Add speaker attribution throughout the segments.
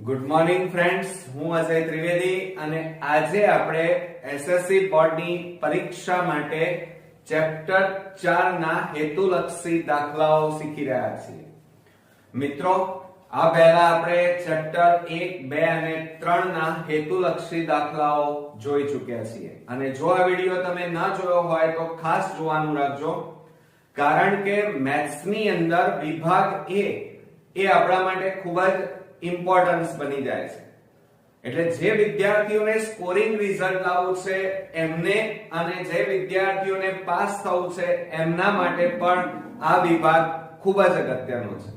Speaker 1: Good morning friends, હું અજય ત્રિવેદી અને આજે આપણે એસએસસી બોર્ડની પરીક્ષા માટે ચેપ્ટર 4 ના હેતુલક્ષી દાખલાઓ શીખી રહ્યા છીએ. મિત્રો, આ પહેલા આપણે ચેપ્ટર 1, 2 અને 3 ના હેતુલક્ષી દાખલાઓ જોઈ ચૂક્યા છીએ અને જો આ વિડિયો તમે ન જોયો હોય તો ખાસ જોવાનું રાખજો, કારણ કે મેથ્સની અંદર વિભાગ A એ આપણા માટે ખૂબ જ ઇમ્પોર્ટન્સ બની જાય છે. એટલે જે વિદ્યાર્થીઓને સ્કોરિંગ રિઝલ્ટ લાવવું છે એમને અને જે વિદ્યાર્થીઓને પાસ થવું છે એમના માટે પણ આ વિભાગ ખૂબ જ અગત્યનો છે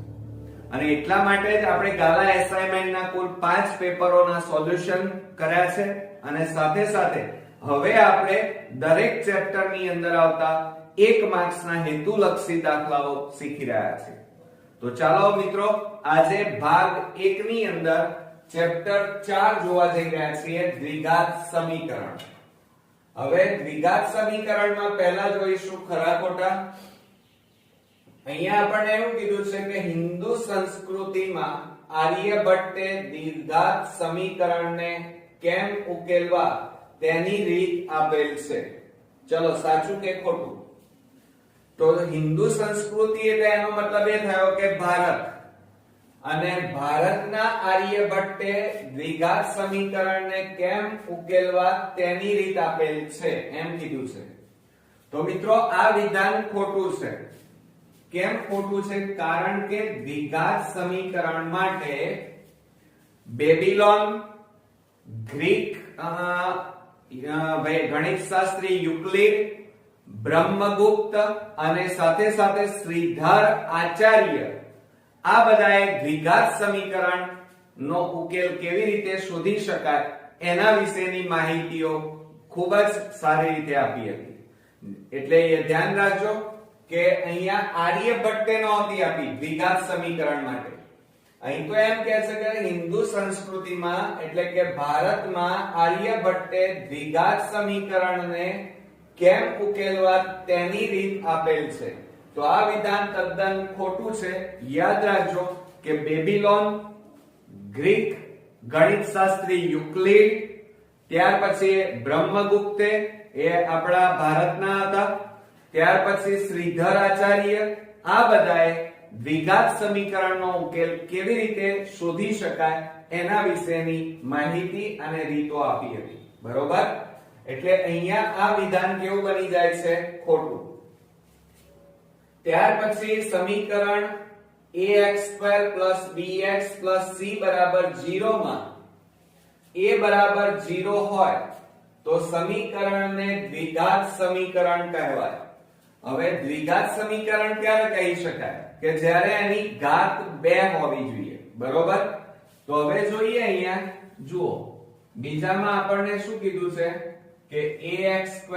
Speaker 1: અને એટલા માટે જ આપણે ગાલા એસાઇનમેન્ટના કુલ 5 પેપરોના સોલ્યુશન કર્યા છે અને સાથે સાથે હવે આપણે દરેક ચેપ્ટરની અંદર આવતા 1 માર્ક્સના હેતુલક્ષી દાખલાઓ શીખી રહ્યા છીએ. તો ચાલો મિત્રો, આજે ભાગ 1 ની અંદર ચેપ્ટર 4 જોવા જઈ રહ્યા છીએ, દ્વિઘાત સમીકરણ. હવે દ્વિઘાત સમીકરણમાં પહેલા જોઈશું ખરા ખોટા. અહીંયા આપણને એવું કીધું છે કે હિન્દુ સંસ્કૃતિમાં આર્યભટ્ટે દ્વિઘાત સમીકરણને કેમ ઉકેલવા તેની રીત આપેલ છે. ચલો, સાચું કે ખોટું? તો હિન્દુ સંસ્કૃતિ એટલે એનો મતલબ એ થયો કે ભારત, અને ભારતના આર્યભટ્ટે દ્વિઘાત સમીકરણને કેમ ઉકેલવા તેની રીત આપેલ છે એમ કીધું છે. તો મિત્રો, આ વિધાન ખોટું છે. કેમ ખોટું છે? કારણ કે દ્વિઘાત સમીકરણ માટે બેબીલોન, ગ્રીક ગણિતશાસ્ત્રી યુક્લિડ, બ્રહ્મગુપ્ત અને સાથે સાથે શ્રીધર આચાર્ય આ બધાએ દ્વિઘાત સમીકરણ નો ઉકેલ કેવી રીતે શોધી શકાય એના વિશેની માહિતીઓ ખૂબ જ સારી રીતે આપી હતી. એટલે એ ધ્યાન રાખજો કે અહીંયા આર્યભટ્ટે નહોતી આપી દ્વિઘાત સમીકરણ માટે. અહીં તો એમ કહે છે કે હિન્દુ સંસ્કૃતિમાં એટલે કે ભારતમાં આર્યભટ્ટે દ્વિઘાત સમીકરણને કેમ ઉકેલવા તેની રીત આપેલ છે. તો આ વિધાન તદ્દન ખોટું છે. યાદ રાખજો કે બેબીલોન, ગ્રીક ગણિતશાસ્ત્રી યુક્લિડ, ત્યાર પછી બ્રહ્મગુપ્તે એ આપણા ભારતના હતા, ત્યાર પછી શ્રીધર આચાર્ય આ બધાએ દ્વિઘાત સમીકરણનો ઉકેલ કેવી રીતે શોધી શકાય એના વિશેની માહિતી અને રીતો આપી હતી. બરોબર? એટલે અહીંયા આ વિધાન કેવું બની જાય છે? ખોટું. ત્યાર પછી સમીકરણ ax2 bx c 0 માં a 0 હોય તો સમીકરણને દ્વિઘાત સમીકરણ કહેવાય. હવે દ્વિઘાત સમીકરણ ક્યારે કહી શકાય? કે જ્યારે એની ઘાત 2 હોવી જોઈએ. બરોબર? તો હવે જોઈએ, અહીંયા જુઓ, બીજામાં આપણને શું કીધું છે કે ax2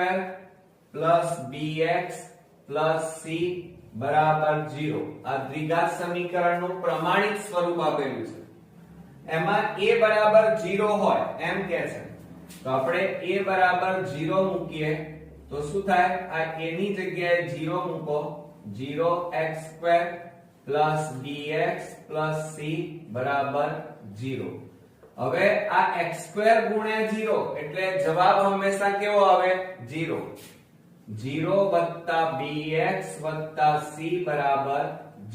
Speaker 1: bx c 0 આ દ્વિઘાત સમીકરણનું પ્રમાણિત સ્વરૂપ આપેલું છે. એમાં a 0 હોય એમ કહે છે, તો આપણે a 0 મૂકીએ તો શું થાય? આ a ની જગ્યાએ 0 મૂકો, 0x2 bx c 0. હવે આ x2 ગુણ્યા 0 એટલે જવાબ હંમેશા કેવો આવે? 0. 0 bx c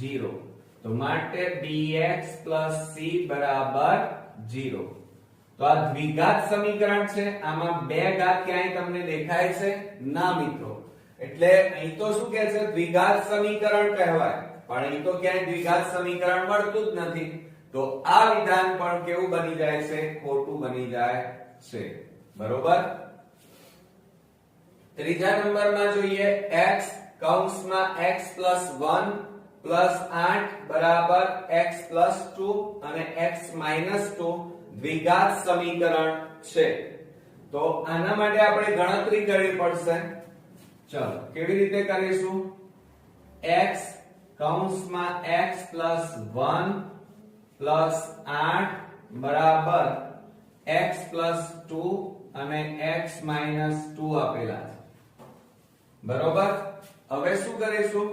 Speaker 1: 0. તો માટે bx c 0. તો આ દ્વિઘાત સમીકરણ છે. આમાં બે ઘાત ક્યાંય તમને દેખાય છે? ના મિત્રો. એટલે અહીં તો શું કહે છે? દ્વિઘાત સમીકરણ કહેવાય, પણ અહીં તો ક્યાંય દ્વિઘાત સમીકરણ મળતું જ નથી. તો આ વિધાન પણ કેવું બની જાય છે? ખોટું બની જાય છે. બરોબર? ત્રીજા નંબરમાં જોઈએ, x કૌંસમાં x + 1 + 8 x + 2 અને x - 2 દ્વિઘાત સમીકરણ છે. તો આના માટે આપણે ગણતરી કરવી પડશે. ચલો, કેવી રીતે કરીશું? x કૌંસમાં x + 1 + 8 x + 2 અને x - 2 આપેલા છે. બરોબર? હવે શું કરીશું?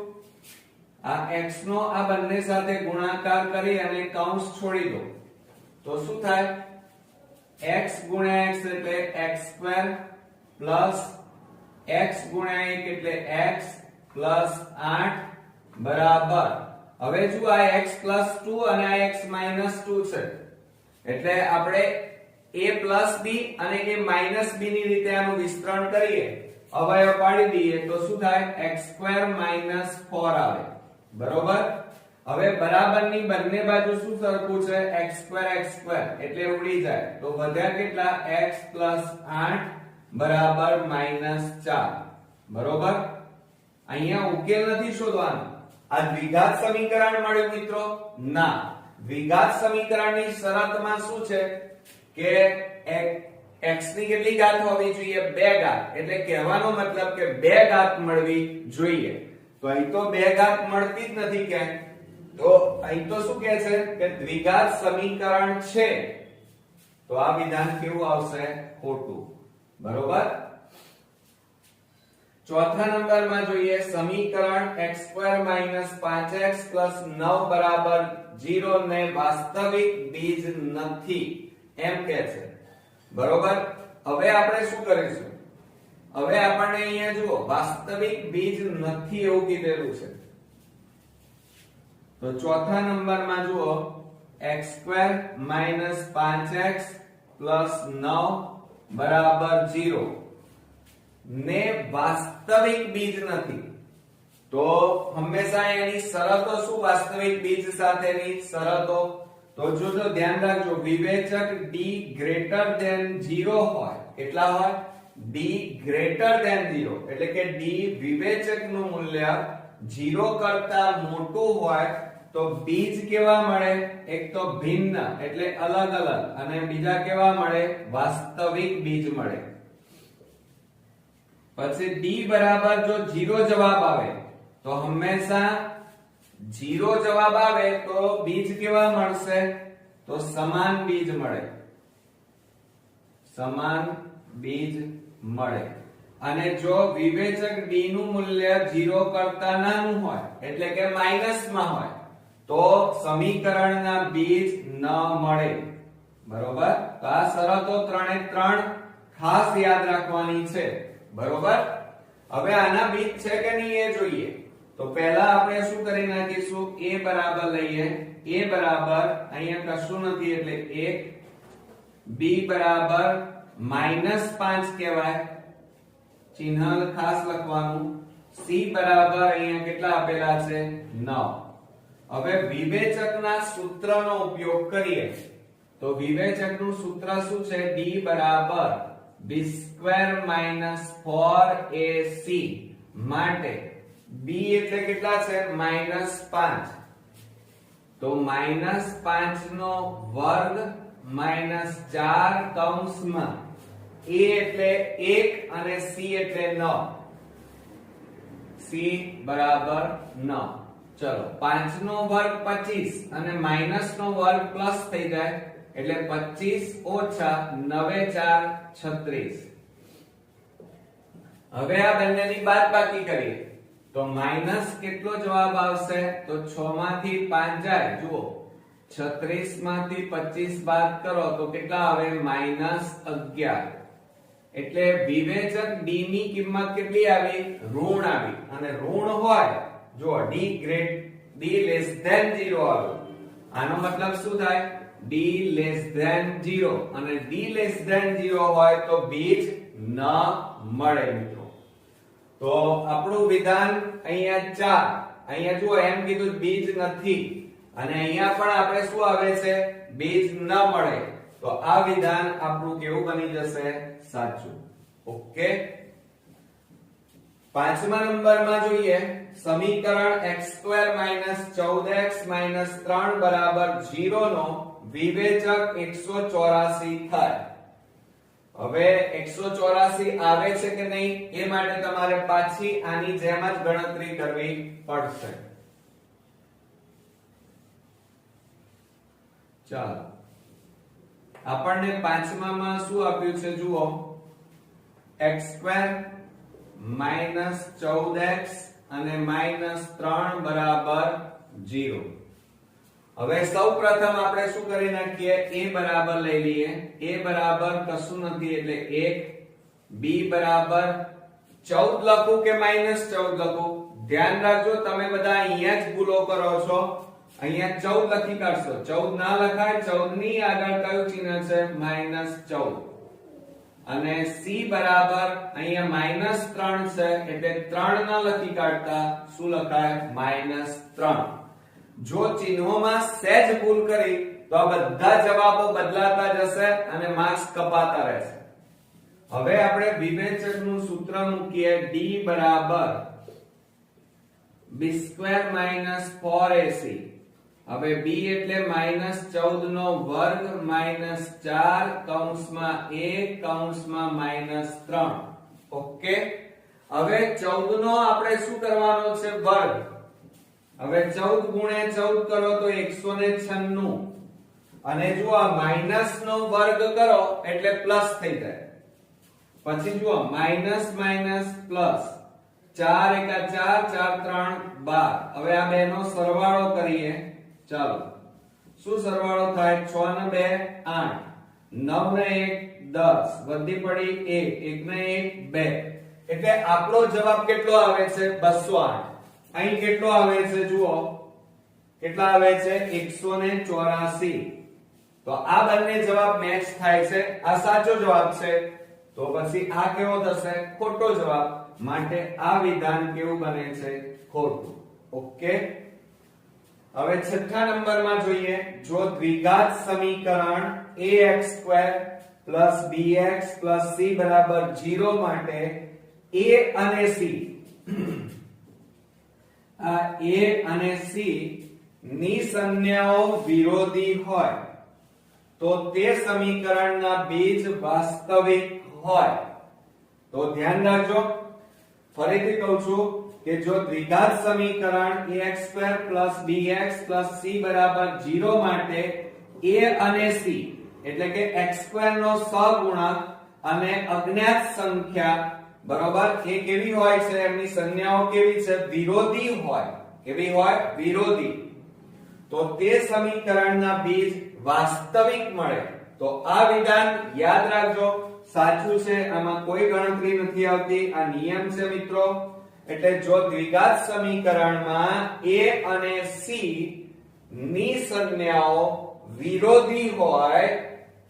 Speaker 1: આ x નો આ બંને સાથે ગુણાકાર કરી અને કૌંસ છોડી દો. તો શું થાય x ગુણ્યા x એટલે x² પ્લસ x ગુણ્યા 1 એટલે x પ્લસ 8 બરાબર હવે જો આ x પ્લસ 2 અને આ x માઈનસ 2 છે એટલે આપણે a પ્લસ b અને a માઈનસ b ની રીતે આનું વિસ્તરણ કરીએ અવયવ પાડી દઈએ તો શું થાય x² માઈનસ 4 આવે બરોબર હવે બરાબરની બંને બાજુ શું સરખું છે x² એટલે ઉડી જાય તો વધ્યા કેટલા x પ્લસ 8 બરાબર માઈનસ 4 બરોબર અહીંયા ઉકેલ નથી શોધવાનો આ દ્વિઘાત સમીકરણ મળ્યું મિત્રો ના દ્વિઘાત સમીકરણની શરતમાં શું છે કે x ની કેટલી ઘાત હોવી જોઈએ 2 ઘાત એટલે કહેવાનો મતલબ કે 2 ઘાત મળવી જોઈએ તો અહીં તો 2 ઘાત મળતી જ નથી કે તો અહીં તો શું કહે છે કે દ્વિઘાત સમીકરણ છે તો આ વિધાન કેવું આવશે ખોટું બરોબર ચોથા નંબરમાં જોઈએ સમીકરણ x² 5x 9 બરાબર 0 ને વાસ્તવિક બીજ નથી એમ કહે છે બરોબર હવે આપણે શું કરીશું હવે આપણને અહીંયા જુઓ વાસ્તવિક બીજ નથી એવું કીધેલું છે તો ચોથા નંબરમાં જુઓ x² 5x 9 બરાબર 0 ને વાસ્તવિક બીજ નથી તો હંમેશા એની શરતો શું વાસ્તવિક બીજ સાથેની શરતો તો જો ધ્યાન રાખજો વિવેચક d ગ્રેટર ધેન 0 હોય કેટલા હોય d ગ્રેટર ધેન 0 એટલે કે d વિવેચકનું મૂલ્ય 0 કરતા મોટું હોય તો બીજ કેવા મળે એક તો ભિન્ન એટલે અલગ અલગ અને બીજા કેવા મળે વાસ્તવિક બીજ મળે પછી d બરાબર જો 0 જવાબ આવે તો હંમેશા 0 જવાબ આવે તો બીજ કેવા મળશે તો સમાન બીજ મળે સમાન બીજ મળે અને જો વિવેચક d નું મૂલ્ય 0 કરતા નાનું હોય એટલે કે માઈનસ માં હોય તો સમીકરણના બીજ ન મળે બરોબર તો આ શરતો 3 એ 3 ખાસ યાદ રાખવાની છે બરોબર હવે આના બીજ છે કે નહીં એ જોઈએ તો પહેલા આપણે શું કરી નાખીશું a બરાબર લઈએ a બરાબર અહીંયા કશું નથી એટલે 1 b બરાબર -5 કહેવાય ચિહ્ન ખાસ લખવાનું c બરાબર અહીંયા કેટલા આપેલા છે 9 હવે વિવેચકના સૂત્રનો ઉપયોગ કરીએ તો વિવેચકનું સૂત્ર શું છે d બરાબર b² - 4ac માટે b એટલે કેટલા છે -5 તો -5 નો વર્ગ -4 કૌંસમાં a એટલે 1 અને c એટલે 9 c બરાબર 9 ચલો 5 નો વર્ગ 25 અને માઈનસ નો વર્ગ પ્લસ થઈ જાય એટલે 25 ઓછા 9 4 36 હવે આ બંનેની બાદબાકી કરીએ તો માઈનસ કેટલો જવાબ આવશે તો 6 માંથી 5 જાય જુઓ 36 માંથી 25 બાદ કરો તો કેટલા આવે -11 એટલે વિવેચક d ની કિંમત કેટલી આવી ઋણ આવી અને ઋણ હોય જો d less than 0 આવે આનો મતલબ શું થાય d less than 0 અને d less than 0 હોય તો બીજ ન મળે મિત્રો તો આપણું વિધાન અહીંયા 4 અહીંયા જુઓ એમ કીધું બીજ નથી અને અહીંયા પણ આપણે શું આવે છે બીજ ન મળે તો આ વિધાન આપણું કેવું બની જશે સાચું ઓકે પાંચમા નંબરમાં જોઈએ સમીકરણ x² - 14x - 3 બરાબર 0 નો વિવેચક 184 થાય હવે 184 આવે છે કે નહીં એ માટે તમારે પાછી આની જેમ જ ગણતરી કરવી પડશે ચાલો આપણને પાંચમામાં શું આપ્યું છે જુઓ x² - 14x અને -3 બરાબર 0 હવે સૌપ્રથમ આપણે શું કરી નાખીએ, a બરાબર લઈ લઈએ. a બરાબર કશું નથી એટલે 1, b બરાબર 14 લખું કે -14 લખું? ધ્યાન રાખજો તમે બધા અહીંયા જ ભૂલો કરો છો. અહીંયા 14 લખી કાઢશો. 14 ના લખાય. 14 ની આગળ કયું ચિહ્ન છે? -14. અને c બરાબર અહીંયા -3 છે એટલે 3 ના લખી કાઢતા શું લખાય? -3. જો ચિહ્નોમાં સહેજ ભૂલ કરી તો આ બધા જવાબો બદલાતા જશે અને માર્ક્સ કપાતા રહેશે. હવે આપણે વિવેચકનું સૂત્ર મૂકીએ. d બરાબર b² - 4ac. હવે b એટલે -14 નો વર્ગ -4 કૌંસમાં a કૌંસમાં -3. ઓકે. હવે 14 નો આપણે શું કરવાનો છે? વર્ગ. હવે 14 ગુણ્યા 14 કરો તો 196. અને જો આ માઈનસ નો વર્ગ કરો એટલે પ્લસ થઈ જાય. પછી જુઓ માઈનસ માઈનસ પ્લસ 4 × 4 4 3 12. હવે આ બે નો સરવાળો કરીએ. ચાલો શું સરવાળો થાય? 6 ને 2 8, 9 ને 1 10, વધી પડી 1, 1 ને 1 2. એટલે આપણો જવાબ કેટલો આવે છે? 208. અહીં કેટલો આવે છે? જુઓ કેટલા આવે છે? 184. તો આ બંને જવાબ મેચ થાય છે. આ સાચો જવાબ છે. તો પછી આ કેવો થશે? ખોટો જવાબ. માટે આ વિધાન કેવું બને છે? ખોટું. ઓકે. હવે છઠ્ઠા નંબરમાં જોઈએ. જો દ્વિઘાત સમીકરણ ax² + bx + c બરાબર 0 માટે a અને c આ a અને c ની સંજ્ઞાઓ વિરોધી હોય તો તે સમીકરણના બીજ વાસ્તવિક હોય. તો ધ્યાન રાખજો. ફરીથી કહું છું કે જો દ્વિઘાત સમીકરણ ax² + bx + c બરાબર 0 માટે a અને c એટલે કે x² નો સહગુણક અને અજ્ઞાત સંખ્યા બરોબર એ કેવી હોય છે? એમની સંજ્ઞાઓ કેવી છે? વિરોધી હોય. કેવી હોય? વિરોધી. તો તે સમીકરણના બીજ વાસ્તવિક મળે. તો આ વિધાન યાદ રાખજો. સાચું છે. આમાં કોઈ ગણતરી નથી આવતી. આ નિયમ છે મિત્રો. એટલે જો દ્વિઘાત સમીકરણમાં a અને c ની સંજ્ઞાઓ વિરોધી હોય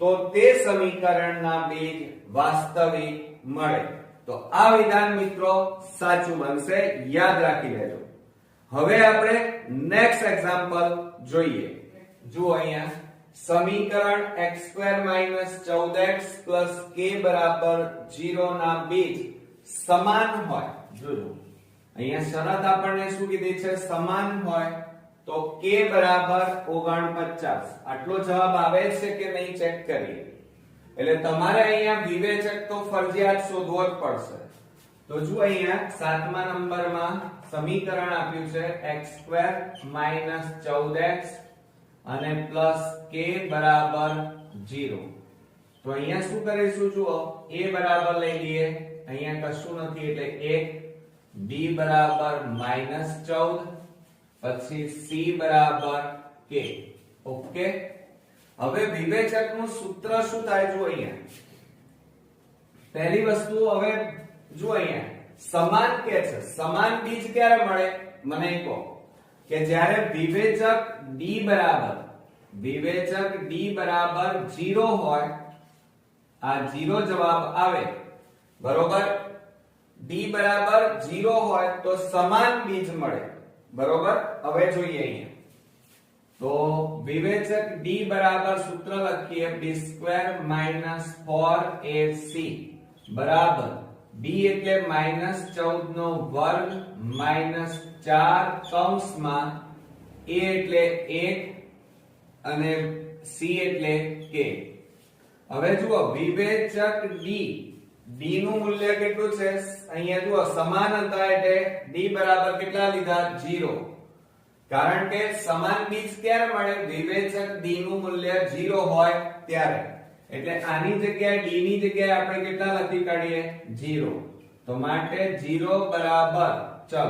Speaker 1: તો તે સમીકરણના બીજ વાસ્તવિક મળે. તો આ વિધાન મિત્રો સાચું બનશે. યાદ રાખી લેજો. હવે આપણે નેક્સ્ટ એક્ઝામ્પલ જોઈએ. જુઓ અહીંયા સમીકરણ x² - 14x + k બરાબર 0 ના બીજ સમાન હોય. જોજો અહીંયા શરત આપણને શું કીધી છે? સમાન હોય. તો k બરાબર 49. આટલો જવાબ આવે છે કે નહીં ચેક કરીએ. એટલે તમારે અહીંયા વિવેચક તો ફરજિયાત શોધવો જ પડશે. તો જો અહીંયા 7મા નંબરમાં સમીકરણ આપ્યું છે x² - 14x અને + k બરાબર 0. તો અહીંયા શું કરીશું? જુઓ a બરાબર લઈ લઈએ. અહીંયા કશું નથી એટલે 1, b બરાબર -14, પછી c બરાબર k. ઓકે. હવે વિવેચકનું સૂત્ર શું થાય? જો અહીંયા પહેલી વસ્તુ હવે જો અહીંયા સમાન કે છે. સમાન બીજ ક્યારે મળે? મને કહો કે જ્યારે વિવેચક d બરાબર 0 હોય. આ 0 જવાબ આવે. બરોબર. d બરાબર 0 હોય તો સમાન બીજ મળે. બરોબર. હવે જોઈએ અહીંયા તો વિવેચક d બરાબર સૂત્ર લખીએ b² - 4ac બરાબર b એટલે -14 નો વર્ગ -4 કૌંસમાં a એટલે 1 અને c એટલે k. હવે જુઓ વિવેચક d નું મૂલ્ય કેટલું છે? અહીંયા જુઓ સમાન હતા એટલે d બરાબર કેટલા લીધા? 0. કારણ કે સમાન બીજ ક્યારે મળે? વિવેચક d નું મૂલ્ય 0 હોય ત્યારે. એટલે આની જગ્યાએ d ની જગ્યાએ આપણે કેટલા લખી કાઢીએ? 0. તો માટે 0 બરાબર ચલો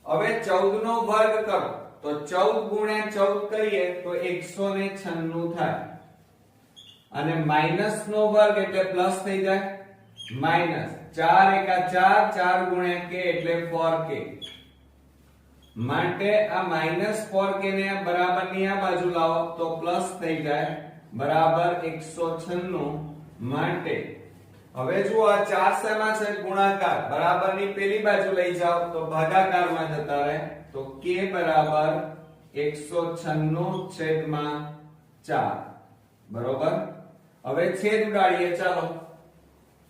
Speaker 1: હવે 14 નો વર્ગ કરો. તો 14 ગુણ્યા 14 કરીએ તો 196 થાય અને માઈનસ નો વર્ગ એટલે પ્લસ થઈ જાય માઈનસ 4 એકા 4 4 ગુણ્યા k એટલે 4k માટે આ માઈનસ 4k ને બરાબરની આ બાજુ લાવો તો પ્લસ થઈ જાય બરાબર 196 માટે હવે જુઓ આ 4 શેમાં છે ગુણાકાર બરાબરની પેલી બાજુ લઈ જાઓ તો ભાગાકારમાં જતા રહે તો k બરાબર 196/4 બરોબર હવે છેદ ઉડાડીએ ચાલો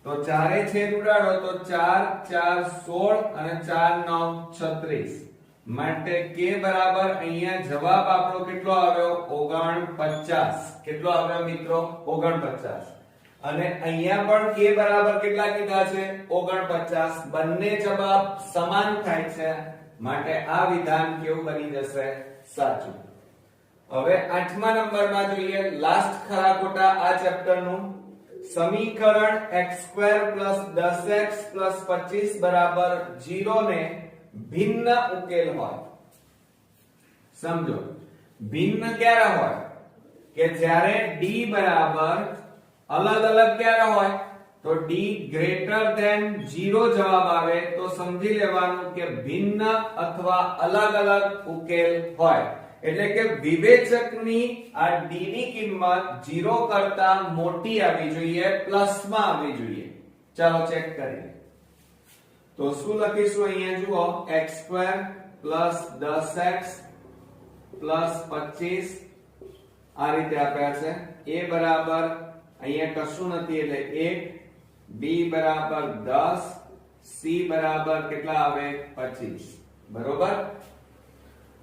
Speaker 1: તો ચારે છેદ ઉડાડો તો 4 4 16 અને 4 9 36 માટે k બરાબર અહીંયા જવાબ આપણો કેટલો આવ્યો 49 કેટલો આવ્યો મિત્રો 49 અને અહીંયા પણ k બરાબર કેટલા કીધા છે 49 બંને જવાબ સમાન થાય છે માટે આ વિધાન કેવું બની જશે સાચું હવે 8મા નંબરમાં જોઈએ લાસ્ટ ખરા ખોટા આ ચેપ્ટર નું સમીકરણ x2 10x 25 0 ને ભિન્ન ઉકેલ હોય સમજો ભિન્ન ક્યારે હોય કે જ્યારે d બરાબર અલગ અલગ ક્યારે હોય તો d ગ્રેટર ધેન 0 જવાબ આવે તો સમજી લેવાનું કે ભિન્ન અથવા અલગ અલગ ઉકેલ હોય એટલે કે વિવેચકની આ d ની કિંમત 0 કરતા મોટી આવી જોઈએ પ્લસ માં આવવી જોઈએ ચાલો ચેક કરીએ તો શું લખીશું અહીંયા જુઓ x2 10x 25 આ રીતે આપ્યા છે a બરાબર અહીંયા કશું નથી એટલે 1 b બરાબર 10 c બરાબર કેટલા આવે 25 બરોબર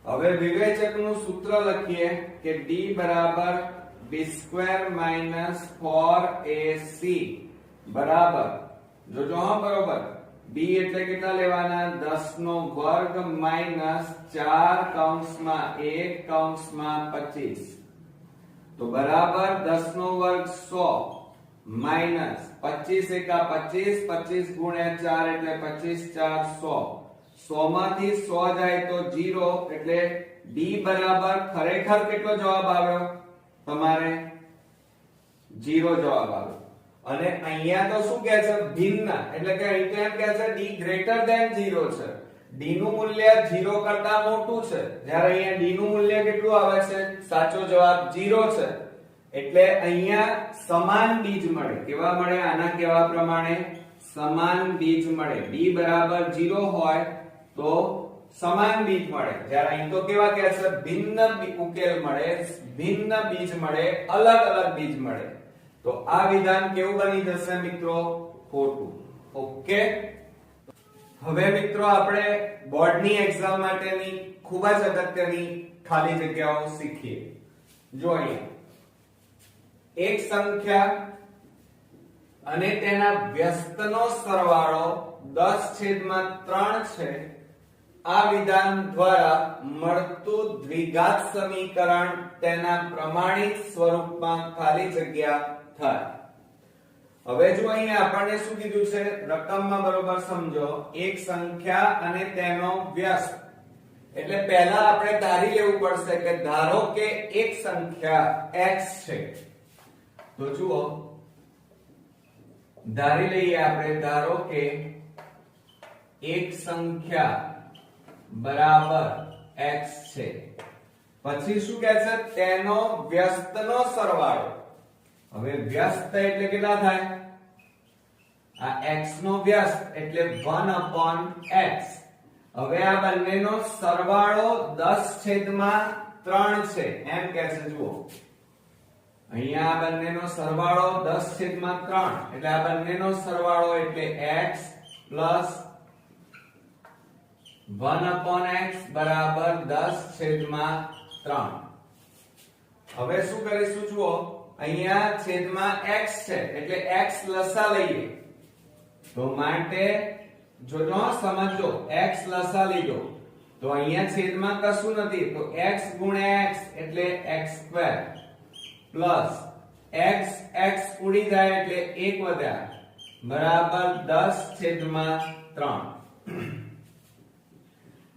Speaker 1: હવે વિવેચકનું સૂત્ર લખીએ કે d બરાબર b² - 4ac બરાબર જોજો હા બરોબર b એટલે કેટલા લેવાના 10 નો વર્ગ માઈનસ 4 કૌંસમાં 1 કૌંસમાં 25 તો બરાબર 10 નો વર્ગ 100 માઈનસ 25 એકા 25 25 ગુણ્યા 4 એટલે 25 4 100 100 માંથી 100 જાય તો 0 એટલે d બરાબર ખરેખર કેટલો જવાબ આવ્યો તમારે 0 જવાબ આવ્યો અને અહીંયા તો શું કહે છે ભિન્ન એટલે કે અહીં તો એમ કહે છે d ગ્રેટર ધેન 0 છે d નું મૂલ્ય 0 કરતા મોટું છે જ્યારે અહીંયા d નું મૂલ્ય કેટલું આવે છે સાચો જવાબ 0 છે એટલે અહીંયા સમાન બીજ મળે કેવા મળે આના કેવા પ્રમાણે સમાન બીજ મળે d બરાબર 0 હોય તો સમાન બીજ મળે જ્યારે અહીં તો કેવા કહે છે ભિન્ન ઉકેલ મળે ભિન્ન બીજ મળે અલગ અલગ બીજ મળે તો આ વિધાન કેવું બની જશે મિત્રો ખોટું ઓકે હવે મિત્રો આપણે બોર્ડની એક્ઝામ માટેની ખૂબ જ અગત્યની ખાલી જગ્યાઓ શીખીએ જો અહીંયા એક સંખ્યા અને તેના વ્યસ્તનો સરવાળો 10/3 છે આ વિધાન દ્વારા મળતું દ્વિઘાત સમીકરણ તેના પ્રમાણિત સ્વરૂપમાં ખાલી જગ્યા થાય હવે જો અહીંયા આપણને શું કીધું છે રકમમાં બરોબર સમજો એક સંખ્યા અને તેનો વ્યસ્ત એટલે પહેલા આપણે ધારી લેવું પડશે કે ધારો કે એક સંખ્યા x છે તો જુઓ ધારી લઈએ આપણે ધારો કે એક સંખ્યા બરાબર x છે પછી શું કહે છે તેનો વ્યસ્તનો સરવાળો હવે વ્યસ્ત એટલે કેટલા થાય આ x નો વ્યસ્ત એટલે 1/x હવે આ બંનેનો સરવાળો 10/3 છે એમ કહે છે જુઓ અહીંયા આ બંનેનો સરવાળો 10/3 એટલે આ બંનેનો સરવાળો એટલે x 1/x બરાબર 10/3 હવે શું કરીશું જુઓ અહીંયા છેદમાં x છે એટલે x લસા લઈએ તો માટે જો સમજો x લસા લીધો તો અહીંયા છેદમાં કશું નથી તો x ગુણ્યા x એટલે x² પ્લસ x ઉડી જાય એટલે 1 વધ્યા બરાબર 10/3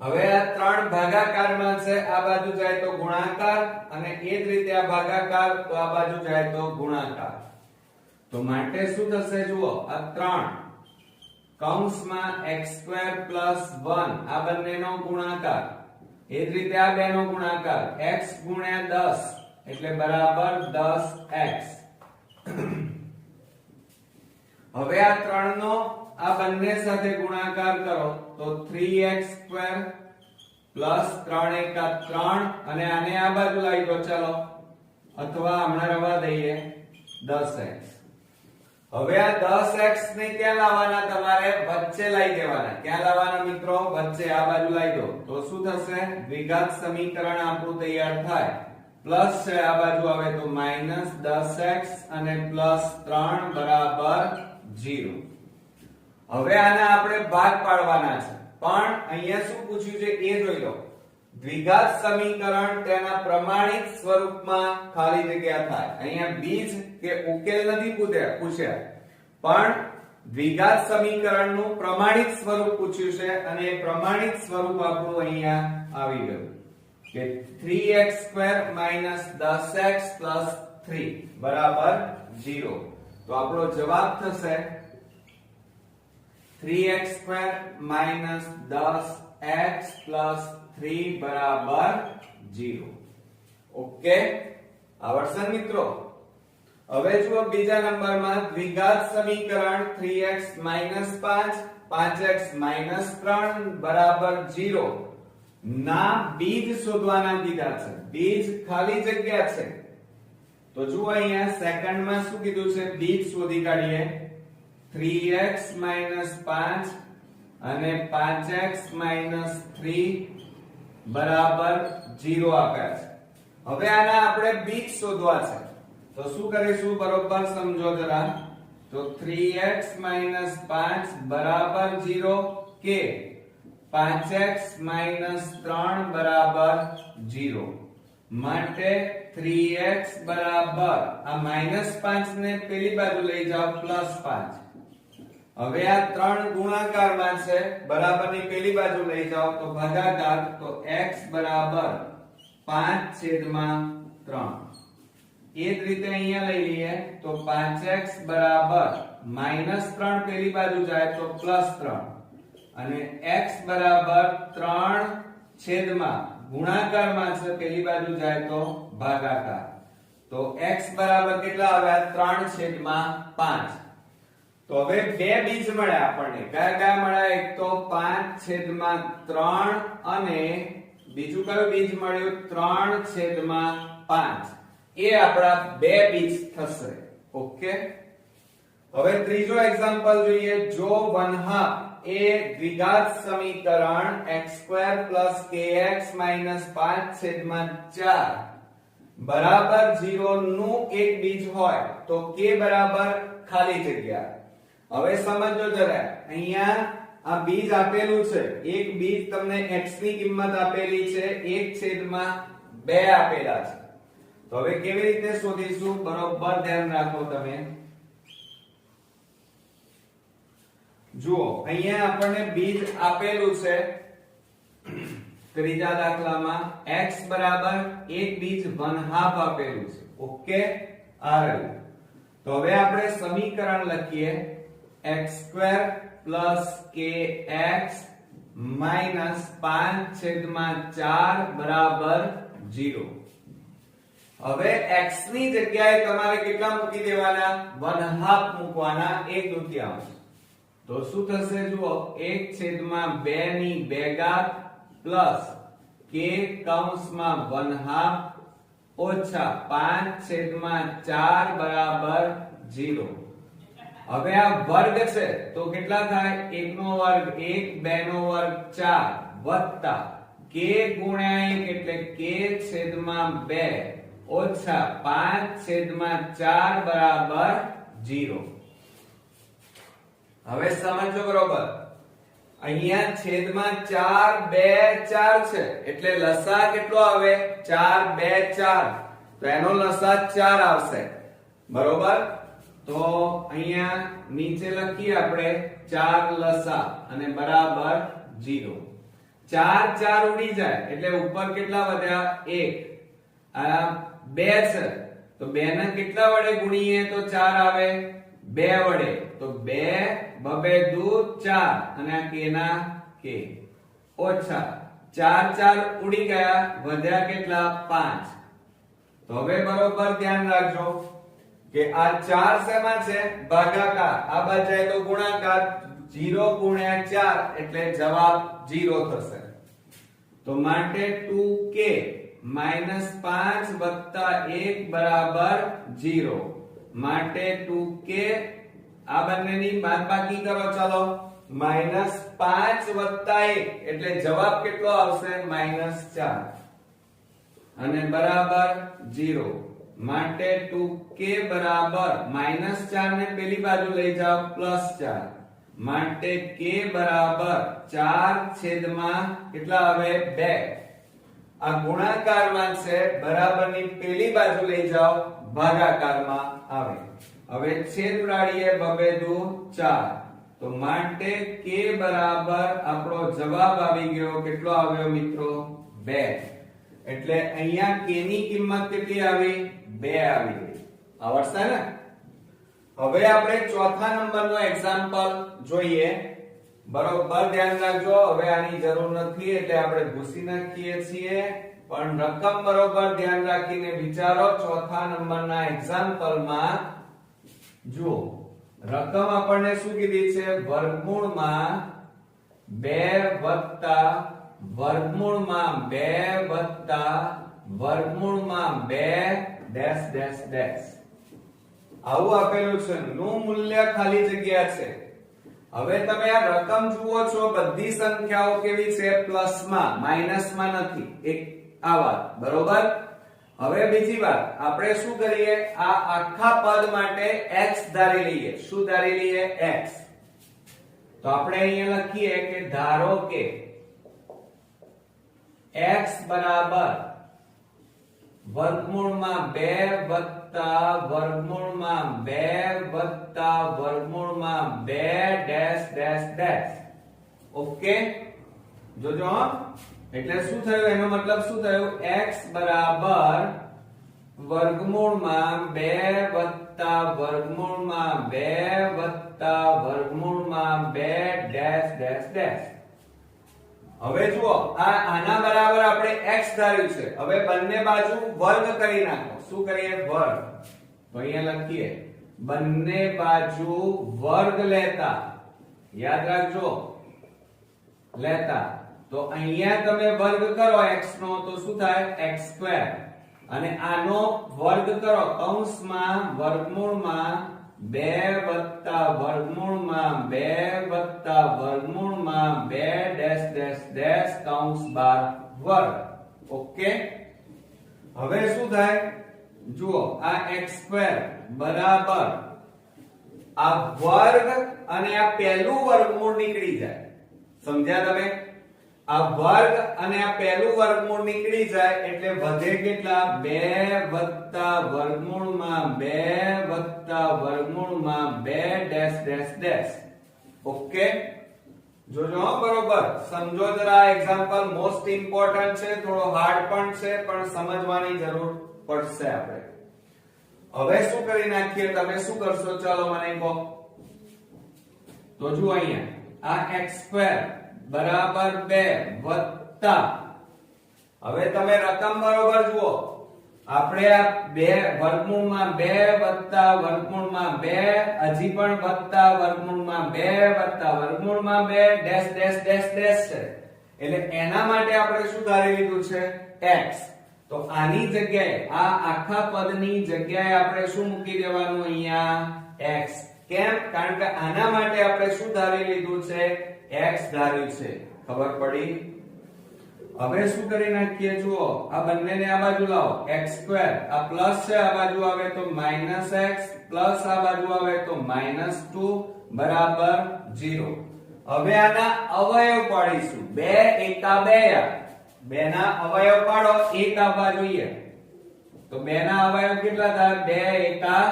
Speaker 1: હવે આ 3 ભાગાકારમાં છે, આ બાજુ જાય તો ગુણાકાર અને એ જ રીતે આ ભાગાકાર તો આ બાજુ જાય તો ગુણાકાર. તો માટે શું થશે જુઓ, આ 3 કૌંસમાં x² + 1 આ બંનેનો ગુણાકાર, એ જ રીતે આ બેનો ગુણાકાર x * 10 એટલે બરાબર 10x. હવે આ 3 નો આ બંને સાથે ગુણાકાર કરો તો 3x² + 3 * 3 અને આને આ બાજુ લઈ દો ચાલો, અથવા હમણાં રવા દઈએ 10x. હવે આ 10x ને ક્યાં લાવવાના, તમારે વચ્ચે લઈ દેવાના. ક્યાં લાવવાના મિત્રો? વચ્ચે આ બાજુ લઈ દો તો શું થશે, દ્વિઘાત સમીકરણ આપણું તૈયાર થાય. પ્લસ છે આ બાજુ આવે તો -10x અને +3 બરાબર 0. હવે આના આપણે ભાગ પાડવાના છે, પણ અહીંયા શું પૂછ્યું છે એ જોઈ લો. દ્વિઘાત સમીકરણ તેના પ્રમાણિત સ્વરૂપમાં ખાલી જગ્યા થાય. અહીંયા બીજ કે ઉકેલ નથી પૂછ્યા, પણ દ્વિઘાત સમીકરણનું પ્રમાણિત સ્વરૂપ પૂછ્યું છે અને એ પ્રમાણિત સ્વરૂપ આપણું અહીંયા આવી ગયું કે 3x² - 10x + 3 બરાબર 0. તો આપણો જવાબ થશે 3x² - 10x + 3 બરાબર 0. ઓકે, આવડશે મિત્રો? હવે જુઓ બીજા નંબરમાં દ્વિઘાત સમીકરણ 3x - 5 5x - 3 બરાબર 0 ના બીજ શોધવાના કીધા છે. બીજ ખાલી જગ્યા છે. તો જુઓ અહીંયા સેકન્ડમાં શું કીધું છે, બીજ શોધી કાઢીએ. 3x - 5 અને 5x - 3 બરાબર 0 આપ્યા છે. હવે આના આપણે બીજ શોધવા છે. તો શું કરીશું, બરોબર સમજો જરા. તો 3x - 5 બરાબર 0 કે 5x - 3 બરાબર 0. માટે 3x બરાબર આ -5 ને પેલી બાજુ લઈ જાઓ +5. હવે આ 3 ગુણાકારમાં છે, બરાબરની પેલી બાજુ લઈ જાઓ તો ભાગાકાર, તો x બરાબર 5/3. એ જ રીતે અહીંયા લઈ લઈએ તો 5x બરાબર -3 પેલી બાજુ જાય તો +3 અને x બરાબર 3 ગુણાકારમાં છે, પેલી બાજુ જાય તો ભાગાકાર. તો x બરાબર કેટલા આવ્યા, 3/5. તો હવે બે બીજ મળ્યા આપણને. કયા કયા મળ્યા? એક તો 5/3 અને બીજું કયું બીજ મળ્યું, 3/5. એ આપણા બે બીજ થશે. ઓકે, હવે ત્રીજો એક્ઝામ્પલ જોઈએ. જો 1/2 એ દ્વિઘાત સમીકરણ x² + kx - 5/4 બરાબર 0 નું એક બીજ હોય તો k બરાબર ખાલી જગ્યા. હવે સમજો જરા, અહીંયા આ બીજ આપેલું છે, એક બીજ તમને x ની કિંમત આપેલી છે, 1/2 આપેલા છે. તો હવે કેવી રીતે શોધીશું, બરોબર ધ્યાન રાખો તમે. જુઓ અહીંયા આપણને બીજ આપેલું છે. ત્રીજા દાખલામાં x બરાબર એક બીજ 1/2 આપેલું છે. ઓકે, આ રહ્યું. તો હવે આપણે સમીકરણ લખીએ x² + kx - 5/4 બરાબર 0. હવે x ની જગ્યાએ તમારે કેટલા મૂકી દેવાના, 1/2 મૂકવાના, 1/2. તો શું થશે જુઓ, 1/2 ની 2 ઘાત પ્લસ k કૌંસમાં 1/2 ઓછા 5/4 બરાબર 0. હવે આ વર્ગ છે તો કેટલા થાય, 1 નો વર્ગ 1, 2 નો વર્ગ 4 વત્તા k ગુણ્યા 1 એટલે k/2 ઓછા 5/4 બરાબર 0. હવે સમજો બરોબર, અહીંયા છેદમાં 4 2 4 છે એટલે લસા કેટલો આવે, 4 2 4. તો એનો લસા 4 આવશે. બરોબર, તો અહીંયા નીચે લખીએ આપણે 4 લસા અને બરાબર 0. ચાર ચાર ઉડી જાય એટલે ઉપર કેટલા વધ્યા 1 આ 2 છે તો 2 ને કેટલા વડે ગુણીએ તો 4 આવે 2 વડે તો 2 બબે દુ 4 અને આ k ના k ઓછા 4 4 ઉડી ગયા વધ્યા કેટલા 5 તો હવે બરોબર ધ્યાન રાખજો કે આ 4 શેમાં છે ભાગાકાર આ બાજુ જાય તો ગુણાકાર 0 ગુણ્યા 4 એટલે જવાબ 0 થશે તો માટે 2k -5 વત્તા 1 બરાબર 0 માટે 2k આ બંનેની બાદબાકી કરો ચાલો -5 વત્તા 1 એટલે જવાબ કેટલો આવશે -4 અને બરાબર 0 માટે 2k બરાબર -4 ને પેલી બાજુ લઈ જાઓ +4 માટે k બરાબર 4 છેદમાં કેટલા આવે 2 આ ગુણાકારમાં છે બરાબરની પેલી બાજુ લઈ જાઓ ભાગાકારમાં આવે હવે છેદ ઉડાડીએ બબે દુ 4 તો માટે k બરાબર આપણો જવાબ આવી ગયો કેટલો આવ્યો મિત્રો 2 એટલે અહીંયા k ની કિંમત કેટલી આવી 2 આવી ગઈ આવડશે ને હવે આપણે ચોથા નંબરનો એક્ઝામ્પલ જોઈએ બરોબર ધ્યાન રાખજો હવે આની જરૂર નથી એટલે આપણે ભૂસી નાખીએ છીએ પણ રકમ બરોબર ધ્યાન રાખીને વિચારો ચોથા નંબરના એક્ઝામ્પલમાં જુઓ રકમ આપણને શું કીધી છે વર્ગમૂળમાં 2 વત્તા વર્ગમૂળમાં 2 વત્તા વર્ગમૂળમાં 2 ડેશ ડેશ ડેશ આવું આપેલું છે નું મૂલ્ય ખાલી જગ્યા છે હવે તમે આ રકમ જુઓ છો બધી સંખ્યાઓ કેવી છે પ્લસમાં માઈનસમાં નથી એક આ વાત બરોબર હવે બીજી વાત આપણે શું કરીએ આ આખા પદ માટે x ધારી લઈએ શું ધારી લઈએ x તો આપણે અહીંયા લખીએ કે ધારો કે x બરાબર વર્ગમૂળમાં 2 વત્તા વર્ગમૂળમાં 2 વત્તા વર્ગમૂળમાં 2 ડેશ ડેશ ડેશ ઓકે જોજો એટલે શું થયું એનો મતલબ શું થયું x બરાબર વર્ગમૂળમાં 2 વત્તા વર્ગમૂળમાં 2 વત્તા વર્ગમૂળમાં 2 ડેશ ડેશ ડેશ હવે જુઓ આના બરાબર આપણે x ધાર્યું છે હવે બંને બાજુ વર્ગ કરી નાખો શું કરીએ વર્ગ તો અહીંયા લખીએ બંને બાજુ વર્ગ લેતા યાદ રાખજો લેતા તો અહીંયા તમે વર્ગ કરો x નો તો શું થાય x² અને આનો વર્ગ કરો કૌંસમાં વર્ગમૂળમાં 2 વત્તા વર્ગમૂળમાં 2 વત્તા વર્ગમૂળમાં 2 ડેશ ડેશ ડેશ કૌંસ બાર વર્ગ ઓકે હવે શું થાય જુઓ આ x² બરાબર આ વર્ગ અને આ પહેલું વર્ગમૂળ નીકળી જાય સમજ્યા તમે આ વર્ગ અને આ પહેલું વર્ગમૂળ નીકળી જાય એટલે વધે કેટલા 2 વત્તા વર્ગમૂળમાં 2 વત્તા વર્ગમૂળમાં 2 ડેશ ડેશ ડેશ ઓકે જોજો બરોબર સમજો જરા એક્ઝામ્પલ મોસ્ટ ઇમ્પોર્ટન્ટ છે થોડો હાર્ડ પણ છે પણ સમજવાની જરૂર પડશે આપણે હવે શું કરી નાખીએ તમે શું કરશો ચાલો મને કહો તો જુઓ અહીંયા આ x² બરાબર 2 વત્તા હવે તમે રકમ બરોબર જુઓ આપણે આ 2 વર્ગમૂળમાં 2 વત્તા વર્ગમૂળમાં 2 હજી પણ વત્તા વર્ગમૂળમાં 2 વત્તા વર્ગમૂળમાં 2 ડેશ ડેશ ડેશ ડેશ છે એટલે એના માટે આપણે શું ધારી લીધું છે x તો આની જગ્યાએ આ આખા પદની જગ્યાએ આપણે શું મૂકી દેવાનું અહીંયા x કેમ કારણ કે આના માટે આપણે શું ધારી લીધું છે x ધાર્યું છે ખબર પડી હવે શું કરી નાખીએ જુઓ આ બંનેને આ બાજુ લાવો x² આ પ્લસ છે આ બાજુ આવે તો -x પ્લસ આ બાજુ આવે તો -2 બરાબર 0 હવે આના અવયવ પાડીશું 2 એકા 2 2 ના અવયવ પાડો 1 આવવા જોઈએ તો 2 ના અવયવ કેટલા થાય 2 એકા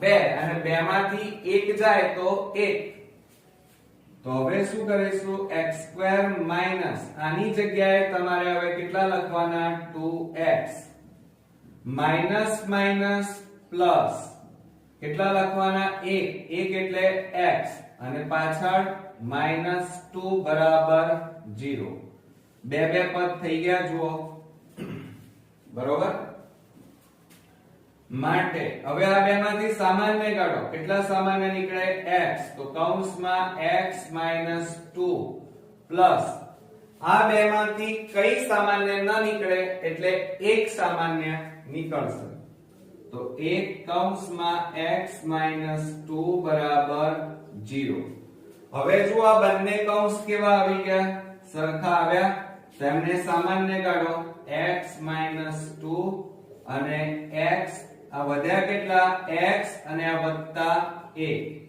Speaker 1: 2 અને 2 માંથી 1 જાય તો 1 તો તો હવે શું કરીશું x² માઈનસ આની જગ્યાએ તમારે હવે કેટલા લખવાના 2x માઈનસ માઈનસ પ્લસ કેટલા લખવાના 1 એટલે x અને પાછળ -2 બરાબર 0 બે પદ થઈ ગયા જુઓ બરોબર માટે હવે આ બેમાંથી સામાન્ય કાઢો કેટલા સામાન્ય નીકળે x તો કૌંસમાં x - 2 પ્લસ આ બેમાંથી કઈ સામાન્ય ન નીકળે એટલે એક સામાન્ય નીકળશે તો એક કૌંસમાં x - 2 બરાબર 0 હવે જો આ બંને કૌંસ કેવા આવી ગયા સરખા આવ્યા તેમને સામાન્ય કાઢો x - 2 અને x આ વધ્યા કેટલા x અને આ વત્તા 1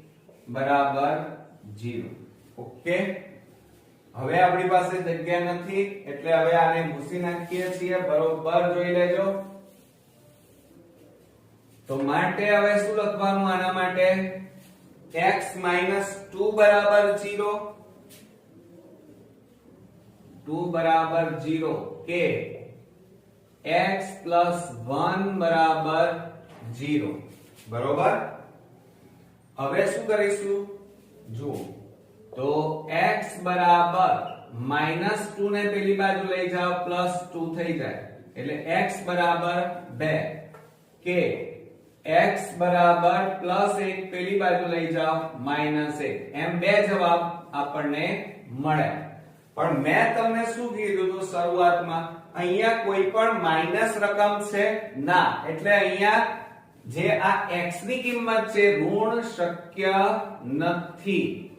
Speaker 1: બરાબર 0 ઓકે હવે આપણી પાસે જગ્યા નથી એટલે હવે આને ભૂસી નાખીએ છીએ બરોબર જોઈ લેજો તો માટે હવે શું લખવાનું આના માટે x - 2 બરાબર 0 2 બરાબર 0 કે x + 1 બરાબર 0 બરોબર હવે શું કરીશું જો તો x બરાબર -2 ને પેલી બાજુ લઈ જાઓ +2 થઈ જાય એટલે x બરાબર 2 કે x બરાબર +1 પેલી બાજુ લઈ જાઓ -1 એમ બે જવાબ આપણને મળે પણ મેં તમને શું કીધું હતું શરૂઆતમાં અહીંયા કોઈ પણ માઈનસ રકમ છે ના એટલે અહીંયા જે આ x ની કિંમત છે ઋણ શક્ય નથી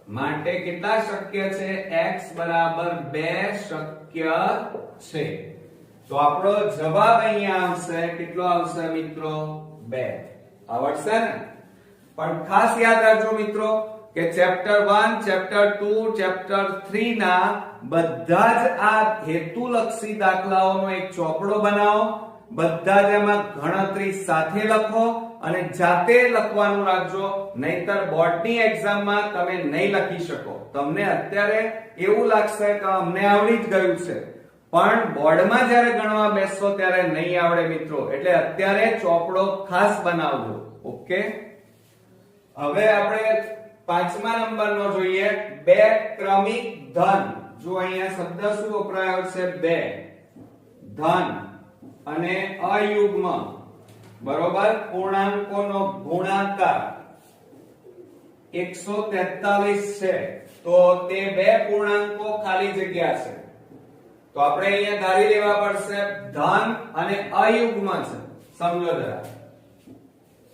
Speaker 1: માટે કેટલા શક્ય છે x બરાબર 2 શક્ય છે તો આપણો જવાબ અહીંયા આવશે કેટલો આવશે મિત્રો 2 આવડશે ને પણ ખાસ યાદ રાખજો મિત્રો કે ચેપ્ટર 1 ચેપ્ટર 2 ચેપ્ટર 3 ના બધા જ આ હેતુલક્ષી દાખલાઓનો એક ચોપડો બનાવો બધા જ એમાં ગણતરી સાથે લખો અને જાતે લખવાનું રાખજો નહીતર બોર્ડની એક્ઝામમાં તમે નહીં લખી શકો તમને અત્યારે એવું લાગશે કે અમને આવડી જ ગયું છે પણ બોર્ડમાં જ્યારે ગણવા બેસશો ત્યારે નહીં આવડે મિત્રો એટલે અત્યારે ચોપડો ખાસ બનાવજો ઓકે હવે આપણે 5મા નંબરનો જોઈએ બે ક્રમિક ધન જો અહીંયા શબ્દ શું વપરાયો છે બે ધન અને અયુગ્મ બરોબર પૂર્ણાંકોનો ગુણાકાર 143 છે તો તે બે પૂર્ણાંકો ખાલી જગ્યા છે તો આપણે અહીંયા ધારી લેવા પડશે ધન અને અયુગ્મ છે સમજો જરા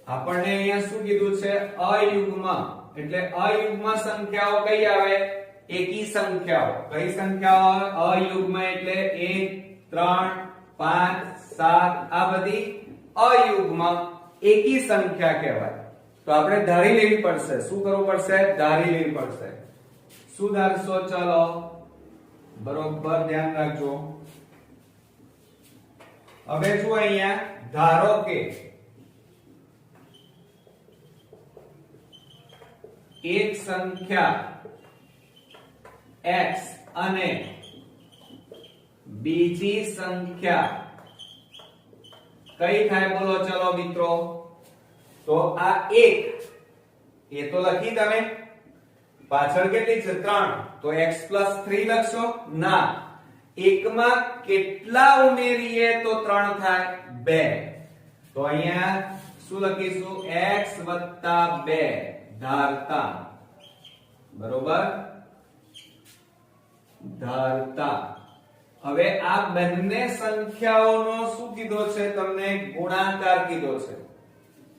Speaker 1: આપણને અહીંયા શું કીધું છે અયુગ્મ એટલે અયુગ્મ સંખ્યાઓ કઈ આવે એકી સંખ્યાઓ કઈ સંખ્યાઓ અયુગ્મ એટલે 1 3 5 7 આ બધી અયુગ્મ એકી સંખ્યા કહેવાય તો આપણે ધારી લેવી પડશે શું કરવું પડશે ધારી લેવી પડશે શું ધારશો ચલો બરોબર ધ્યાન રાખજો હવે જો અહીંયા ધારો કે એક સંખ્યા x અને બીજી સંખ્યા કઈ થાય બોલો ચલો મિત્રો તો આ એક એ તો લખી તમે પાછળ કેટલી છે 3 તો x + 3 લખશો ના એકમાં કેટલા ઉમેરીએ તો 3 થાય 2 તો અહીંયા શું લખીશું x + 2 ધારતા બરોબર ધારતા હવે આ બંને સંખ્યાઓનો શું કીધો છે તમને ગુણાકાર કીધો છે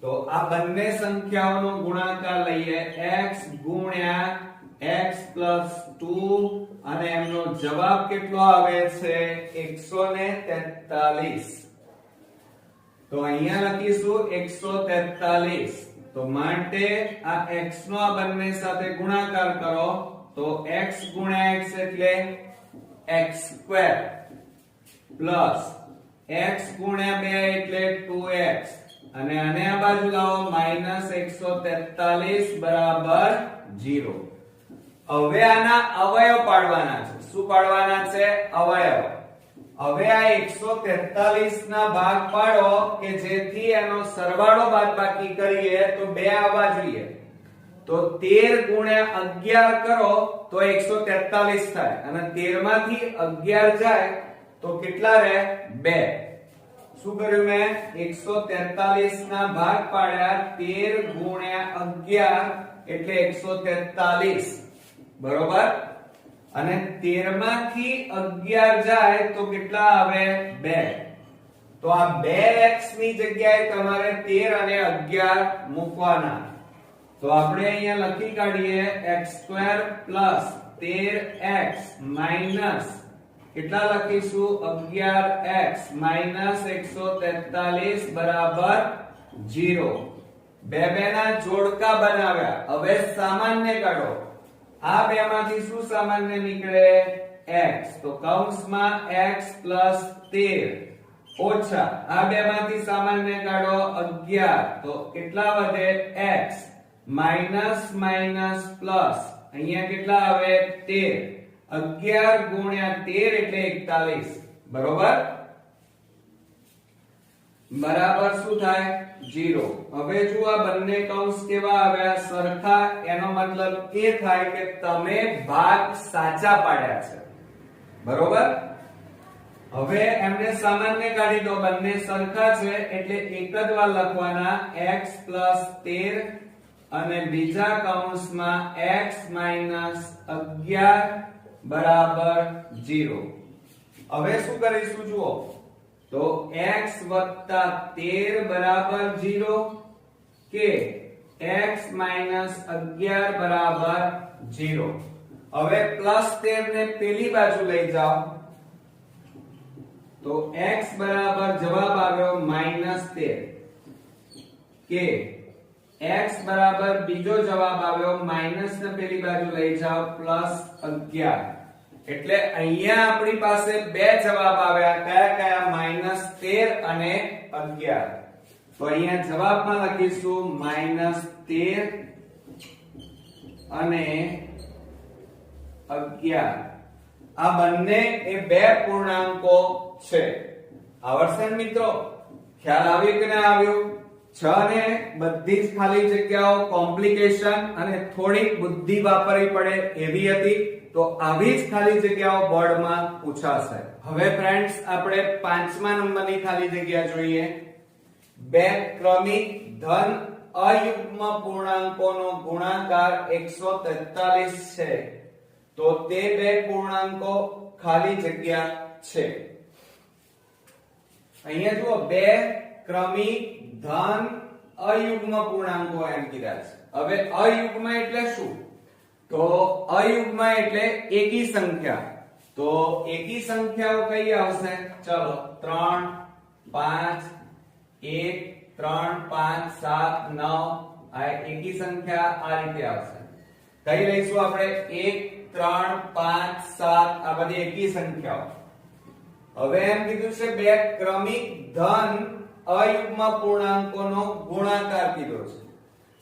Speaker 1: તો આ બંને સંખ્યાઓનો ગુણાકાર લઈએ x ગુણ્યા x + 2 અને એમનો જવાબ કેટલો આવે છે 143 તો અહીંયા લખીશું 143 તો માટે આ x નો આ બંને સાથે ગુણાકાર કરો તો x ગુણ્યા x એટલે x² પ્લસ x ગુણ્યા 2 એટલે 2x અને આને આ બાજુ લાવો -143 બરાબર 0 હવે આના અવયવ પાડવાના છે. શું પાડવાના છે? અવયવ. હવે આ 143 ના ભાગ પાડો કે જેથી એનો સરવાળો બાદબાકી કરીએ તો 2 આવવા જોઈએ. તો 13 ગુણ્યા 11 કરો તો 143 થાય અને 13 માંથી 11 જાય તો કેટલા રહે? 2. શું કર્યું મેં? 143 ના ભાગ પાડ્યા 13 ગુણ્યા 11 એટલે 143. બરોબર? અને 13 માંથી 11 જાય તો કેટલા આવે? 2. તો આ 2x ની જગ્યાએ તમારે 13 અને 11 મૂકવાના. તો આપણે અહીંયા લખી કાઢીએ x² + 13x માઈનસ કેટલા લખીશું? 11x માઈનસ 143 બરાબર 0. બે ના જોડકા બનાવ્યા. હવે સામાન્ય કાઢો. આ બે માંથી શું સામાન્ય નીકળે? x. તો કૌંસમાં x + 13 ઓછા આ બે માંથી સામાન્ય કાઢો 11 તો કેટલા વધે? x માઈનસ માઈનસ પ્લસ અહીંયા કેટલા આવે? 13. 11 ગુણ્યા 13 એટલે 41. બરોબર? બરાબર શું થાય? 0. હવે જો આ બંને કૌંસ કેવા આવ્યા? સરખા. એનો મતલબ એ થાય કે તમે ભાગ સાચા પાડ્યા છે. બરોબર? હવે એમને સામાન્ય કાઢી દો. બંને સરખા છે એટલે એક જ વાર લખવાના x + 13 અને બીજા કૌંસમાં x - 11 બરાબર 0. હવે શું કરીશું જુઓ. તો x + 13 બરાબર 0 કે x - 11 બરાબર 0. હવે +13 ને પેલી બાજુ લઈ જાઓ તો x બરાબર જવાબ આવ્યો -13 કે x બરાબર બીજો જવાબ આવ્યો માઈનસ ને પેલી બાજુ લઈ જાઓ +11. એટલે અહીંયા આપણી પાસે બે જવાબ આવ્યા. કયા કયા? -13 અને 11. તો અહીંયા જવાબમાં લખીશું -13 અને 11. આ બંને એ બે પૂર્ણાંકો છે. આવડશે ને મિત્રો? ખ્યાલ આવ્યો કે ના આવ્યો? 6 ને બધી જ ખાલી જગ્યાઓ કોમ્પ્લિકેશન અને થોડીક બુદ્ધિ વાપરવી પડે એવી હતી. તો આવી જ ખાલી જગ્યાઓ બોર્ડમાં પૂછાશે. હવે ફ્રેન્ડ્સ આપણે 5મા નંબરની ખાલી જગ્યા જોઈએ. બે ક્રમિક ધન અયુગ્મ પૂર્ણાંકોનો ગુણાકાર 143 છે. તો તે બે પૂર્ણાંકો ખાલી જગ્યા છે. અહીંયા જુઓ બે ક્રમિક ધન અયુગ્મ પૂર્ણાંકો એમ કીધા છે. હવે અયુગ્મ એટલે શું? તો અયુગ્મ એટલે એકી સંખ્યા. તો એકી સંખ્યાઓ કઈ આવશે? ચલો 3 5 1 3 5 7 9 આ એકી સંખ્યા આ રીતે આવશે. કઈ લઈશું આપણે? 1 3 5 7 આ બધી એકી સંખ્યાઓ. હવે એમ કીધું છે બે ક્રમિક ધન અયુગ્મ પૂર્ણાંકોનો ગુણાકાર કીધો છે.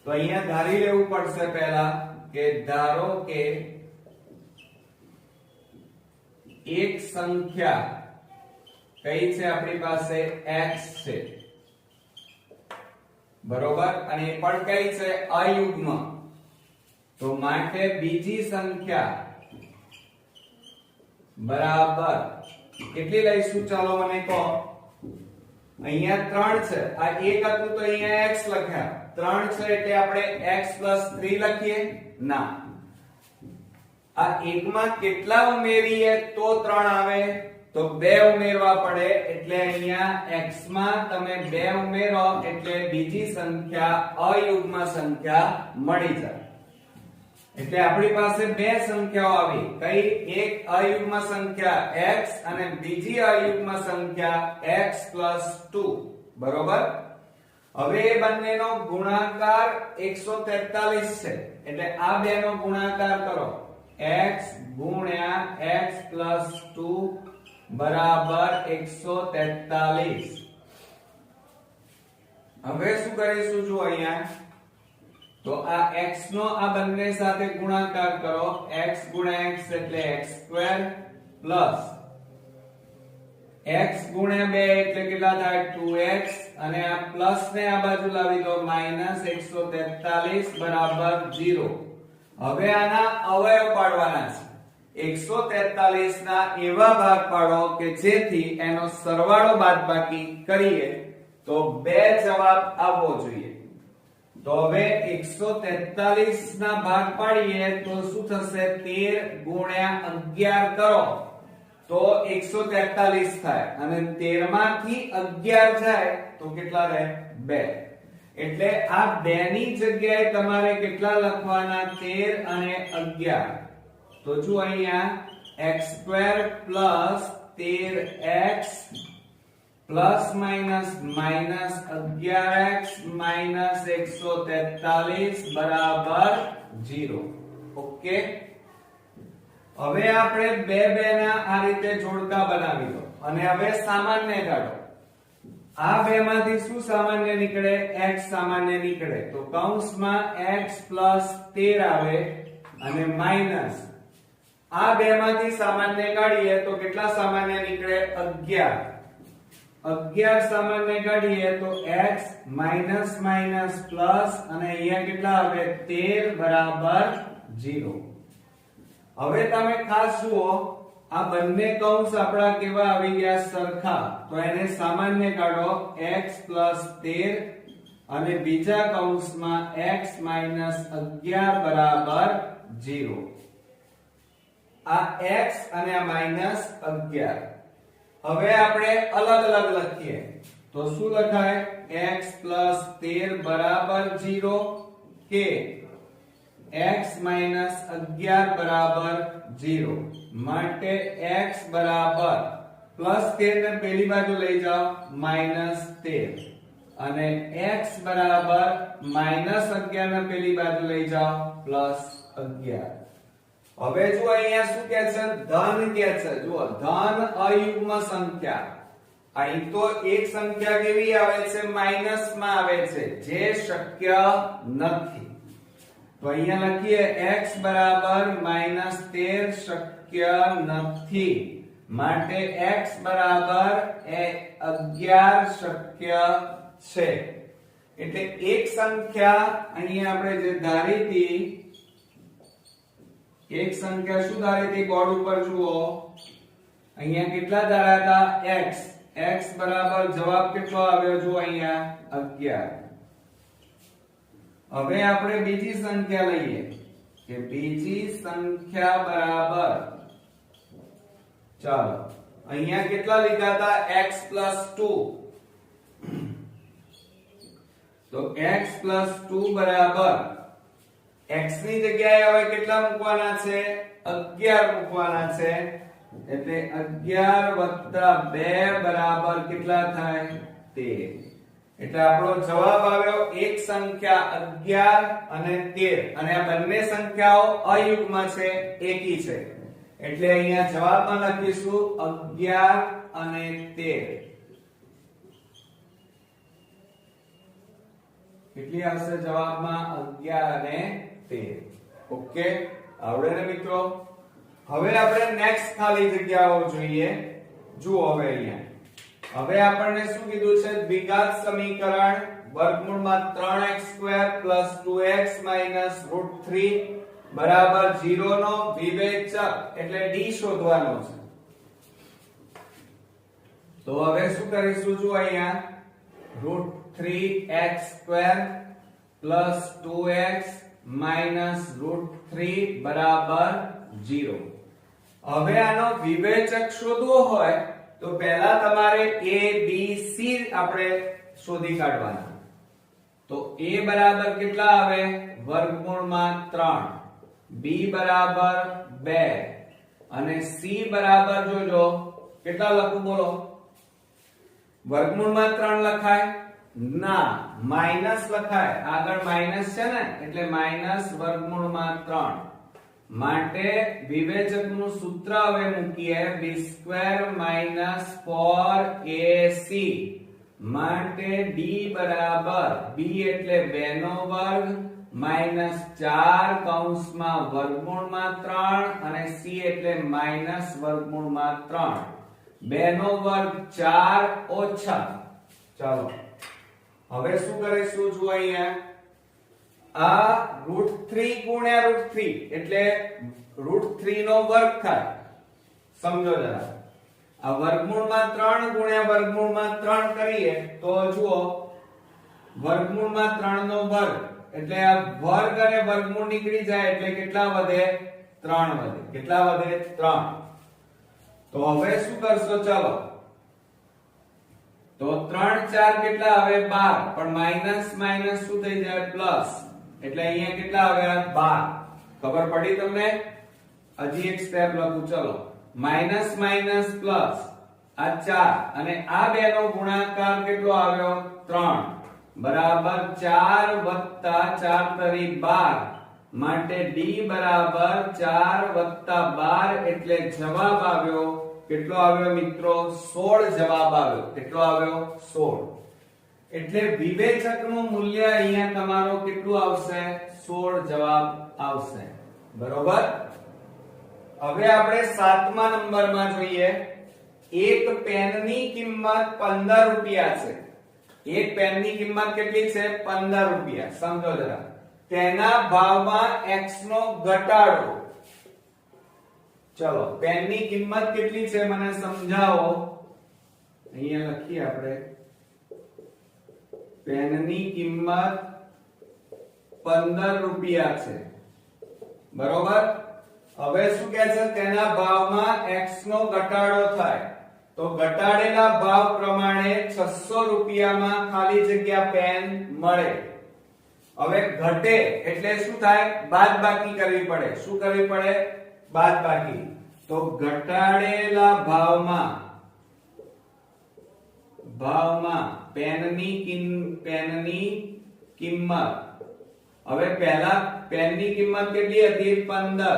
Speaker 1: તો અહીંયા ધારી લેવું પડશે પહેલા કે ધારો કે એક સંખ્યા કઈ છે આપણી પાસે? x છે. બરોબર? અને એ પણ કઈ છે? અયુગ્મ. તો માટે બીજી સંખ્યા બરાબર કેટલી લઈશું? ચાલો મને કહો. અહીંયા 3 છે. આ 1 હતું તો અહીંયા x લખ્યા. 3 છે એટલે આપણે x + 3 લખીએ? ના. આ એકમાં કેટલા ઉમેરીએ તો 3 આવે? તો 2 ઉમેરવા પડે. એટલે અહીંયા x માં તમે 2 ઉમેરો એટલે બીજી સંખ્યા અયુગ્મ સંખ્યા મળી જાય. એટલે આપણી પાસે બે સંખ્યાઓ આવી. કઈ? એક અયુગ્મ સંખ્યા x અને બીજી અયુગ્મ સંખ્યા x + 2. બરોબર? હવે એ બંનેનો ગુણાકાર 143 છે. એટલે આ બેનો ગુણાકાર કરો. x ગુણ્યા x + 2 બરાબર 143. હવે શું કરીશું? જો અહીંયા તો આ x નો આ બંને સાથે ગુણાકાર કરો, x ગુણ્યા x એટલે x² પ્લસ x ગુણ્યા 2 એટલે કેટલા થાય 2x અને આ પ્લસ ને આ બાજુ લાવી દો -143 બરાબર 0. હવે આના અવયવ પાડવાના છે. 143 ના એવા ભાગ પાડો કે જેથી એનો સરવાળો બાદબાકી કરીએ તો બે જવાબ આવવો જોઈએ. તો હવે 143 ના ભાગ પાડીએ તો શું થશે 13 ગુણ્યા 11 કરો તો 143 થાય અને 13 માંથી 11 જાય તો કેટલા રહે 2. એટલે આ 2 ની જગ્યાએ તમારે કેટલા લખવાના 13 અને 11. તો જો અહીંયા x² + 13x plus minus -11x -143 બરાબર 0. ઓકે, હવે આપણે બે ના આ રીતે જોડકા બનાવી દો અને હવે સામાન્ય કાઢો. આ બે માંથી શું સામાન્ય નીકળે x સામાન્ય નીકળે તો કૌંસમાં x + 13 આવે અને માઈનસ આ બે માંથી સામાન્ય કાઢીએ તો કેટલા સામાન્ય નીકળે 11. 11 સામાન્ય કાઢીએ તો x માઈનસ માઈનસ પ્લસ અને અહીંયા કેટલા આવે 13 બરાબર 0. હવે તમે ખાસ જુઓ આ બંને કૌંસ આપણા કેવા આવી ગયા સરખા તો એને સામાન્ય કાઢો x + 13 અને બીજા કૌંસમાં x -11 બરાબર 0. આ x અને આ -11 હવે આપણે અલગ અલગ લખીએ તો શું લખાય x + 13 બરાબર 0 કે x -11 બરાબર 0 માટે x બરાબર +13 ને પેલી બાજુ લઈ જાઓ -13 અને x બરાબર -11 ને પેલી બાજુ લઈ જાઓ +11. હવે જો અહીંયા શું કહે છે ધન કહે છે. જુઓ ધન અયુગ્મ સંખ્યા. અહીં તો એક સંખ્યા કેવી આવે છે માઈનસ માં આવે છે જે શક્ય નથી. તો અહીંયા લખીએ x બરાબર -13 શક્ય નથી માટે x બરાબર 11 શક્ય છે. એટલે એક સંખ્યા અહીંયા આપણે જે ધારી હતી એક સંખ્યા શું ધારી હતી બોર્ડ ઉપર જુઓ અહીંયા કેટલા ધાર્યા હતા x. x બરાબર જવાબ કેટલો આવ્યો જુઓ અહીંયા 11. હવે આપણે બીજી સંખ્યા લઈએ કે બીજી સંખ્યા બરાબર ચાલો અહીંયા કેટલા લીધા હતા x + 2 તો x + 2 બરાબર x ની જગ્યાએ હવે કેટલા મૂકવાના છે 11 મૂકવાના છે એટલે 11 + 2 બરાબર કેટલા થાય 13. એટલે આપણો જવાબ આવ્યો એક સંખ્યા 11 અને 13 અને આ બંને સંખ્યાઓ અયુગ્મ છે એકી છે એટલે અહીંયા જવાબમાં લખીશું 11 અને 13. કેટલી આવશે જવાબમાં 11 અને 13. ઓકે, આવડે ને મિત્રો? હવે આપણે નેક્સ્ટ ખાલી જગ્યાઓ જોઈએ. જુઓ હવે અહીંયા હવે આપણને શું કીધું છે દ્વિઘાત સમીકરણ વર્ગમૂળમાં 3x² + 2x - √3 બરાબર 0 નો વિવેચક એટલે d શોધવાનો છે. તો હવે શું કરીશું જો અહીંયા √3x² + 2x -√3 બરાબર 0. હવે આનો વિવેચક શોધવો હોય તો પહેલા તમારે a b c આપણે શોધી કાઢવાના. તો a બરાબર કેટલા આવે વર્ગમૂળમાં 3, b બરાબર 2 અને c બરાબર જોજો કેટલા લખું બોલો વર્ગમૂળમાં 3 લખાય ના માઈનસ લખાય આગળ માઈનસ છે ને એટલે માઈનસ વર્ગમૂળમાં 3 માટે વિવેચકનું સૂત્ર હવે મૂકીએ b² - 4ac માટે d બરાબર b એટલે 2 નો વર્ગ માઈનસ 4 કૌંસમાં વર્ગમૂળમાં 3 અને c એટલે માઈનસ વર્ગમૂળમાં 3 2 નો વર્ગ 4 ઓછા. ચાલો હવે શું કરીશું જુઓ અહીંયા આ √3 ગુણ્યા √3 એટલે √3 નો વર્ગ થાય. સમજો જરા આ વર્ગમૂળમાં 3 ગુણ્યા વર્ગમૂળમાં 3 કરીએ તો જુઓ વર્ગમૂળમાં 3 નો વર્ગ એટલે આ વર્ગ અને વર્ગમૂળ નીકળી જાય એટલે કેટલા વધે 3 વધે. કેટલા વધે 3. તો હવે શું કરશો ચાલો તો 3 4 કેટલા આવે 12 પણ માઈનસ માઈનસ શું થઈ જાય પ્લસ એટલે અહીંયા કેટલા આવ્યા 12. ખબર પડી તમને? હજી એક સ્ટેપ લખું ચલો માઈનસ માઈનસ પ્લસ આ 4 અને આ બે નો ગુણાકાર કેટલો આવ્યો 3 બરાબર 4 વત્તા 4 તરી 12 માટે d બરાબર 4 વત્તા 12 એટલે જવાબ આવ્યો કેટલો આવ્યો મિત્રો 16 જવાબ આવ્યો. કેટલો આવ્યો 16. એટલે વિવેચકનું મૂલ્ય અહીંયા તમારો કેટલું આવશે 16 જવાબ આવશે. બરોબર. હવે આપણે 7મા નંબરમાં જોઈએ એક પેનની કિંમત 15 રૂપિયા છે. એક પેનની કિંમત કેટલી છે 15 રૂપિયા. સમજો જરા તેના ભાવમાં x નો ઘટાડો. ચલો પેનની કિંમત કેટલી છે મને સમજાવો. અહીંયા લખીએ આપણે પેનની કિંમત 15 રૂપિયા છે. બરોબર. હવે શું કહે છે તેના ભાવમાં x નો ઘટાડો થાય તો ઘટાડેલા ભાવ પ્રમાણે 600 રૂપિયામાં ખાલી જગ્યા પેન મળે. હવે ઘટે એટલે શું થાય બાદબાકી કરવી પડે. શું કરવી પડે બાદબાકી. તો ઘટાડેલા ભાવમાં પેનની કિંમત હવે પહેલા પેનની કિંમત કેટલી હતી 15.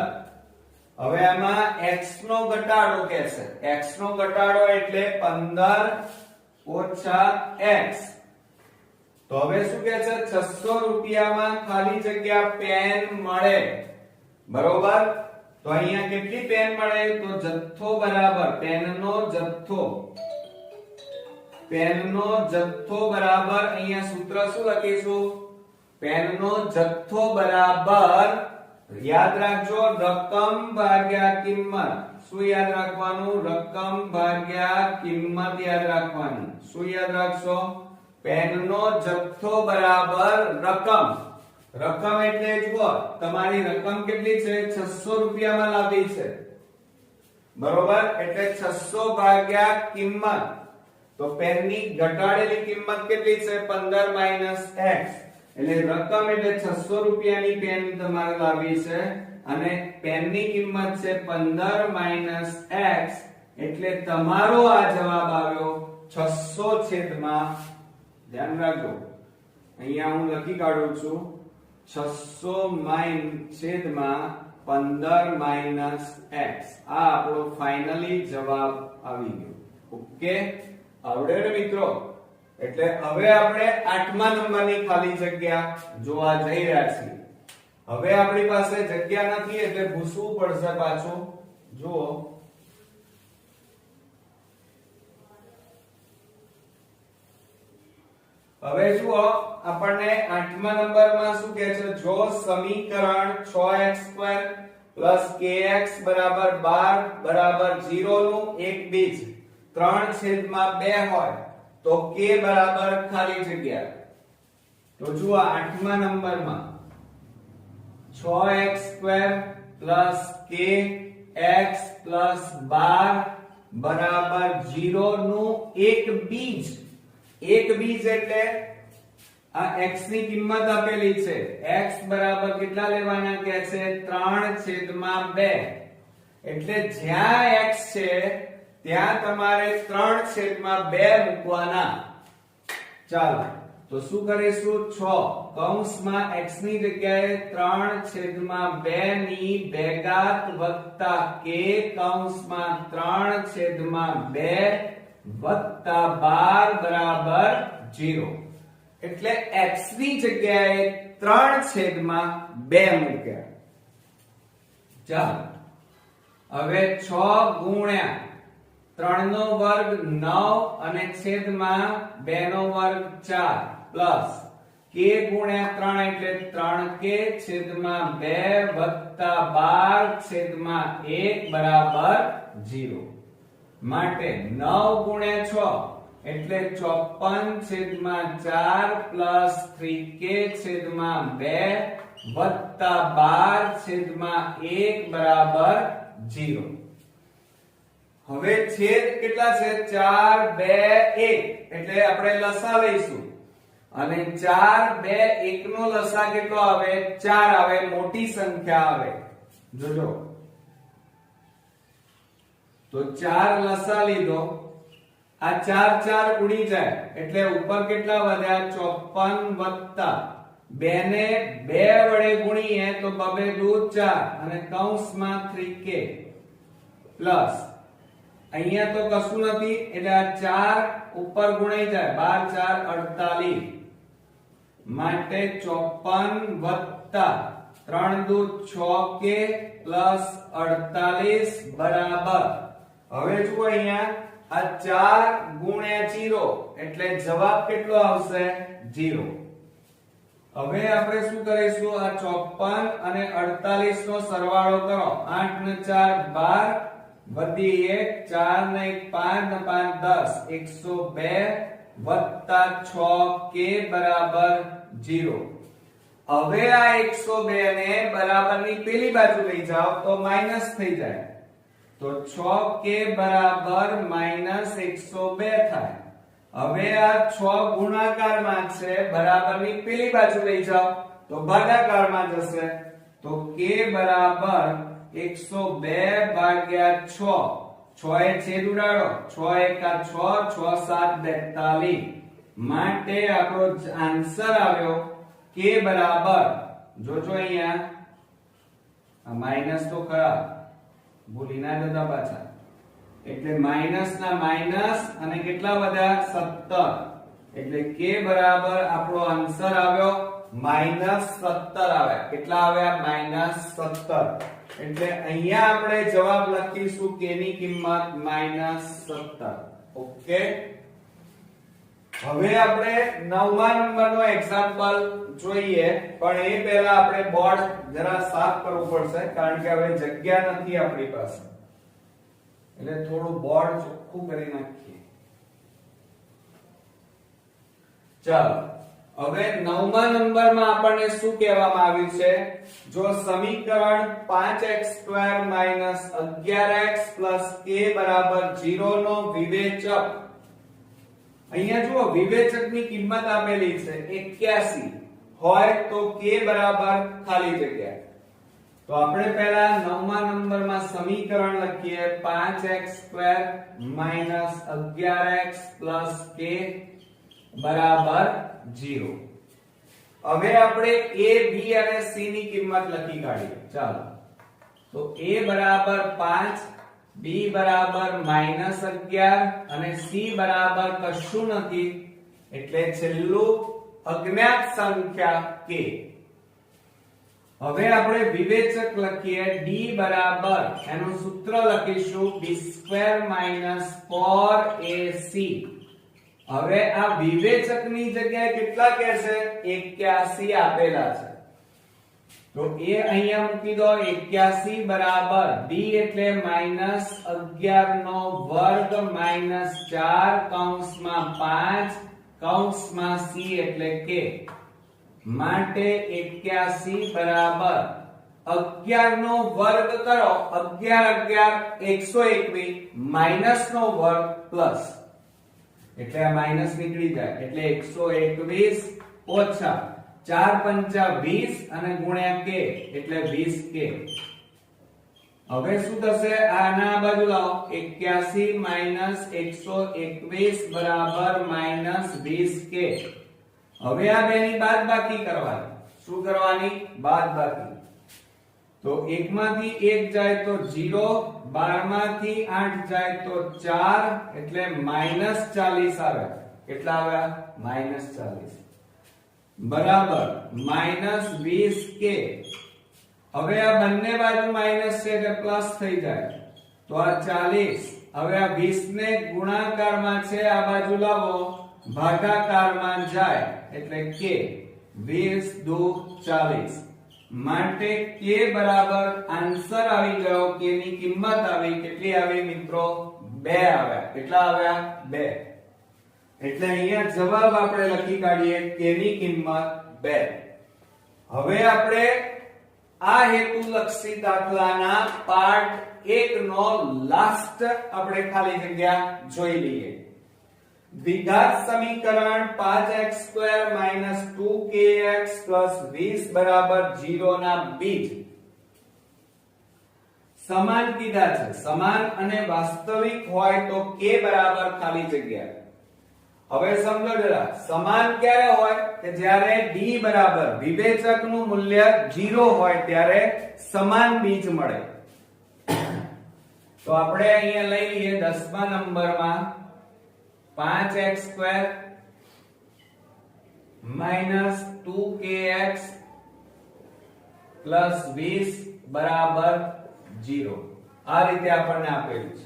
Speaker 1: હવે આમાં x નો ઘટાડો કે છે. x નો ઘટાડો એટલે 15 ઓછા x. તો હવે શું કહે છે 600 રૂપિયામાં ખાલી જગ્યા પેન મળે. બરોબર. તો અહીંયા કેટલી પેન મળે તો જથ્થો બરાબર પેનનો જથ્થો બરાબર અહીંયા સૂત્ર શું લખીશું પેનનો જથ્થો બરાબર યાદ રાખજો રકમ ભાગ્યા કિંમત. શું યાદ રાખવાનું રકમ ભાગ્યા કિંમત યાદ રાખવાની. શું યાદ રાખશો પેનનો જથ્થો બરાબર રકમ. રકમ એટલે જુઓ તમારી રકમ કેટલી છે 600 રૂપિયામાં લાવી છે. બરોબર. એટલે 600 ભાગ્યા કિંમત. તો પેનની ઘટાડેલી કિંમત કેટલી છે 15 માઈનસ x એટલે રકમ એટલે 600 રૂપિયાની પેન તમારે લાવી છે અને પેનની કિંમત છે 15 માઈનસ x એટલે તમારો આ જવાબ આવ્યો 600 છેદમાં ધ્યાન રાખજો અહીંયા હું લખી કાઢું છું 600 છેદમાં 15 માઈનસ x. આ આપણો ફાઇનલી જવાબ આવી ગયો. ઓકે આવડે ને મિત્રો. એટલે હવે આપણે 8મા નંબરની ખાલી જગ્યા જોવા જઈ રહ્યા છીએ. હવે આપણી પાસે જગ્યા નથી એટલે ભૂસવું પડશે પાછું. જુઓ હવે જુઓ આપણને 8મા નંબરમાં શું કહે છે જો સમીકરણ 6x² kx 12 0 નું એક બીજ 3/2 હોય તો k બરાબર ખાલી જગ્યા. તો જુઓ 8મા નંબરમાં 6x² kx 12 0 નું એક બીજ. એક બીજ એટલે આ x ની કિંમત આપેલી છે. x બરાબર કેટલા લેવાના કહે છે 3/2. એટલે જ્યાં x છે ત્યાં તમારે 3/2 મૂકવાના. ચાલો તો શું કરીશું 6 કૌંસમાં x ની જગ્યાએ 3/2 ની ભેગાત વત્તા k કૌંસમાં 3/2 વત્તા 12 બરાબર 0. એટલે x ની જગ્યાએ 3/2 મૂક્યા. ચાલો હવે 6 ગુણ્યા 3 નો વર્ગ 9 અને છેદમાં 2 નો વર્ગ 4 પ્લસ k ગુણ્યા 3 એટલે 3k છેદમાં 2 વત્તા 12 છેદમાં 1 બરાબર 0. માટે 9 ગુણ્યા 6 એટલે 54 છેદમાં 4 પ્લસ 3k છેદમાં 2 વત્તા 12 છેદમાં 1 બરાબર 0. હવે છેદ કેટલા છે? 4 2 1 એટલે આપણે લસા લઈશું અને 4 2 1 નો લસા કેટલો આવે? 4 આવે, મોટી સંખ્યા આવે. જોજો તો 4 લસા લીધો, આ 4 4 ઉડી જાય એટલે ઉપર કેટલા વધ્યા? 54 વત્તા 2 ને 2 વડે ગુણીએ તો 2 2 4 અને કૌંસમાં 3k પ્લસ અહીંયા તો કશું નથી એટલે આ 4 ઉપર ગુણાઈ જાય, 12 4 48 માટે 54 વત્તા 3 2 6k પ્લસ 48 બરાબર. હવે જુઓ અહીંયા આ 4 ગુણ્યા 0 એટલે જવાબ કેટલો આવશે? 0. હવે આપણે શું કરીશું? આ 54 અને 48 નો સરવાળો કરો. 8 ને 4 12 વધી 1 4 ને 1 5 ને 5 10 102 વત્તા 6k બરાબર 0. હવે આ 102 ને બરાબરની પેલી બાજુ લઈ જાઓ તો માઈનસ થઈ જાય, તો 6k બરાબર -102 થાય. હવે આ 6 ગુણાકારમાં છે, બરાબરની પેલી બાજુ લઈ જાઓ તો ભાગાકારમાં જશે, તો k બરાબર 102 ભાગ્યા 6. 6 એ છેદ ઉડાડો, 6 એકા 6 6 7 42 માટે આપણો આન્સર આવ્યો k બરાબર, જોજો અહીંયા આ માઈનસ તો ખરા, ભૂલી ના જતા પાછા, એટલે માઈનસ ના માઈનસ અને કેટલા વધ્યા? 17. એટલે k બરાબર આપણો આન્સર આવ્યો -17 આવ્યા. કેટલા આવ્યા? -17. એટલે અહીંયા આપણે જવાબ લખીશું k ની કિંમત -17. ઓકે, હવે આપણે 9મા નંબરનો એક્ઝામ્પલ જોઈએ, પણ એ પહેલા આપણે બોર્ડ જરા સાફ કરવું પડશે કારણ કે હવે જગ્યા નથી આપણી પાસે, એટલે થોડું બોર્ડ ચોખ્ખું કરી નાખીએ. ચાલો હવે 9મા નંબરમાં આપણને શું કહેવામાં આવ્યું છે? જો સમીકરણ 5x² - 11x + k બરાબર 0 નો વિવેચક, અહીંયા જુઓ વિવેચકની કિંમત આપેલી છે 81 હોય તો k બરાબર ખાલી જગ્યા. તો આપણે પહેલા 9મા નંબરમાં સમીકરણ લખીએ 5x² - 11x + k બરાબર 0. હવે આપણે a b અને c ની કિંમત લખી કાઢીએ. ચાલો, તો a બરાબર 5, b બરાબર -11 અને c બરાબર કશું નથી એટલે છેલ્લું અજ્ઞાત સંખ્યા k. હવે આપણે વિવેચક લખીએ d બરાબર, એનું સૂત્ર લખીશું b² - 4ac. હવે આ વિવેચકની જગ્યાએ કેટલા કહેશે? 81 આપેલા છે, તો એ અહીંયા મૂકી દો. 81 બરાબર d એટલે -11 નો વર્ગ -4 કૌંસમાં 5 કૌંસમાં c એટલે k માટે 81 બરાબર 11 નો વર્ગ કરો, 11 121 માઈનસ નો વર્ગ પ્લસ, એટલે આ માઈનસ નીકળી જાય એટલે 121 ઓછા 4 પંચા 20 અને ગુણ્યા k એટલે 20k. હવે શું થશે? આના બાજુ લાવો, 81 - 121 બરાબર -20k. હવે આ બેની બાદબાકી કરવાની. શું કરવાની? બાદબાકી. તો 1 માંથી 1 જાય તો 0, 12 માંથી 8 જાય તો 4 એટલે -40 આવે. કેટલા આવ્યા? -40 બરાબર -20k. હવે આ બંને બાજુ માઈનસ છે એટલે પ્લસ થઈ જાય તો આ 40. હવે આ 20 ને ગુણાકારમાં છે, આ બાજુ લાવો ભાગાકારમાં જાય એટલે k. 20 દુ 40 માટે k બરાબર આન્સર આવી ગયો. k ની કિંમત આવી કેટલી આવી મિત્રો? 2 આવ્યા. કેટલા આવ્યા? 2. એટલે અહીંયા જવાબ આપણે લખી કાઢીએ k ની કિંમત 2. હવે આપણે આ હેતુલક્ષી દાખલાના પાર્ટ 1 નો લાસ્ટ આપણે ખાલી જગ્યા જોઈ લઈએ. દ્વિઘાત સમીકરણ 5x² - 2kx + 20 બરાબર 0 ના બીજ સમાન કીધા છે. સમાન અને વાસ્તવિક હોય તો k બરાબર ખાલી જગ્યા. હવે સમજો જરા, સમાન ક્યારે હોય? કે જ્યારે d બરાબર વિવેચકનું મૂલ્ય 0 હોય ત્યારે સમાન બીજ મળે. તો આપણે અહીંયા લઈ લઈએ 10મા નંબરમાં 5x² - 2kx + 20 બરાબર 0. આ રીતે આપણને આપેલું છે.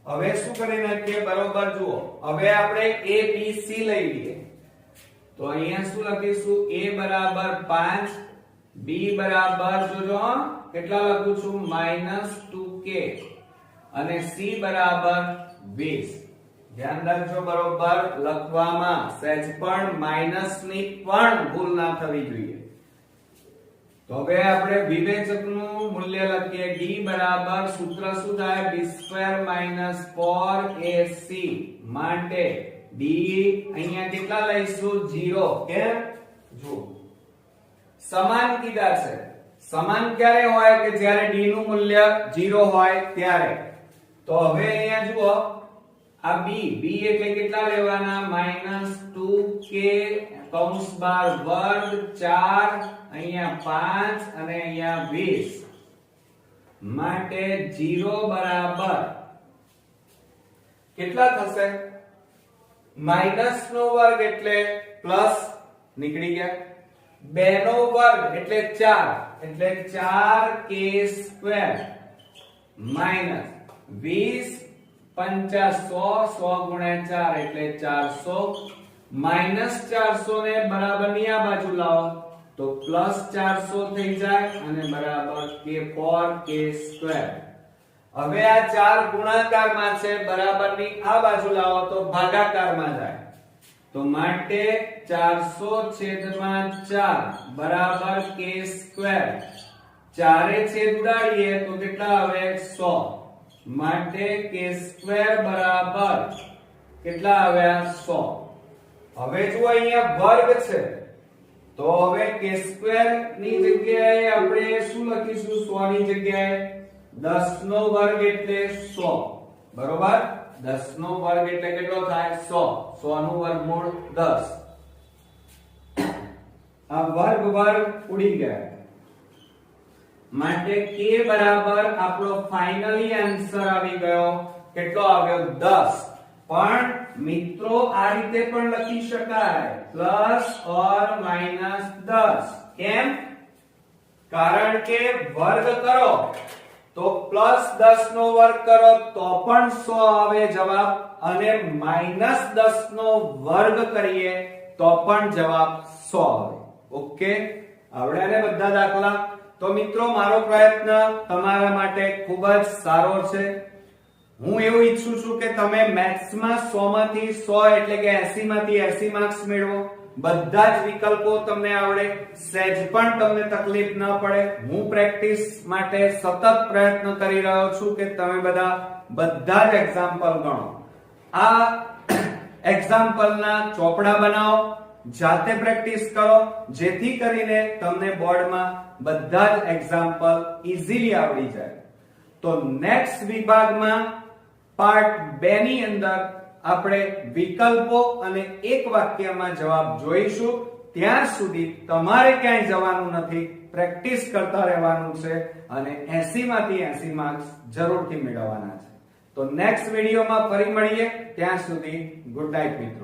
Speaker 1: હવે શું કરી નાખીએ? બરોબર જુઓ, હવે આપણે a b c લઈ લઈએ. તો અહીંયા શું લખીશું? a બરાબર 5, b બરાબર જોજો કેટલા લખું છું? -2k અને c બરાબર 20. ધ્યાન રાખજો બરોબર લખવામાં સહેજ પણ માઈનસ ની પણ ભૂલ ના થવી જોઈએ. તો હવે આપણે વિવેચકનું મૂલ્ય લખીએ. d બરાબર સૂત્ર શું થાય? b² - 4ac માટે d અહીંયા કેટલા લઈશું? 0. કેમ? જો સમાન કીધા છે. સમાન ક્યારે હોય? કે જ્યારે d નું મૂલ્ય 0 હોય ત્યારે. તો હવે અહીંયા જુઓ આ b એટલે કેટલા લેવાના? -2k કૌંસ બાર વર્ગ 4 અહીંયા 5 અને અહીંયા 20 માટે 0 બરાબર કેટલા થશે? માઈનસ નો વર્ગ એટલે પ્લસ નીકળી ગયા, 2 નો વર્ગ એટલે 4 એટલે 4k² માઈનસ 20 50 100 ગુણ્યા 4 એટલે 400 માઈનસ 400 ને બરાબર ની આ બાજુ લાવો તો પ્લસ 400 થઈ જાય અને બરાબર k4k². હવે આ 4 ગુણાકારમાં છે, બરાબર ની આ બાજુ લાવો તો ભાગાકારમાં જાય તો માટે 400/4 બરાબર k². ચારે છેદ ઉડાડીએ તો કેટલા આવે? 100 માટે k² બરાબર કેટલા આવ્યા? 100. હવે જો અહીંયા વર્ગ છે તો હવે k² ની જગ્યાએ આપણે શું લખીશું? 100 ની જગ્યાએ 10 નો વર્ગ એટલે 100 બરોબર. 10 નો વર્ગ એટલે કેટલો થાય? 100. 100 નું વર્ગમૂળ 10. આ વર્ગ ઉડી ગયા માટે k બરાબર આપણો ફાઇનલી આન્સર આવી ગયો. કેટલો આવ્યો? 10. પણ મિત્રો આ રીતે પણ લખી શકાય પ્લસ ઓર માઈનસ 10. કેમ? કારણ કે વર્ગ કરો તો પ્લસ 10 નો વર્ગ કરો તો પણ 100 આવે જવાબ અને માઈનસ 10 નો વર્ગ કરીએ તો પણ જવાબ 100 આવે. ઓકે, આવડ્યા ને બધા દાખલા? તો મિત્રો મારો પ્રયત્ન તમારા માટે ખૂબ જ સારો છે. હું એવું ઈચ્છું છું કે તમે મેથ્સમાં 100 માંથી 100 એટલે કે 80 માંથી 80 માર્ક્સ મેળવો. બધા જ વિકલ્પો તમને આવડે, સહેજ પણ તમને તકલીફ ન પડે. હું પ્રેક્ટિસ માટે સતત પ્રયત્ન કરી રહ્યો છું કે તમે બધા જ એક્ઝામ્પલ ગણો. આ એક્ઝામ્પલના ચોપડા બનાવો, જાતે પ્રેક્ટિસ કરો જેથી કરીને તમને બોર્ડમાં બધા જ એક્ઝામ્પલ ઈઝીલી આવડી જાય. તો નેક્સ્ટ વિભાગમાં પાર્ટ 2 ની અંદર આપણે વિકલ્પો અને એક વાક્યમાં જવાબ જોઈશું. ત્યાં સુધી તમારે ક્યાંય જવાનું નથી, પ્રેક્ટિસ કરતા રહેવાનું છે અને 80 માંથી 80 માર્ક્સ જરૂરથી મેળવવાના છે. તો નેક્સ્ટ વિડીયોમાં ફરી મળીએ. ત્યાં સુધી ગુડ નાઇટ મિત્રો.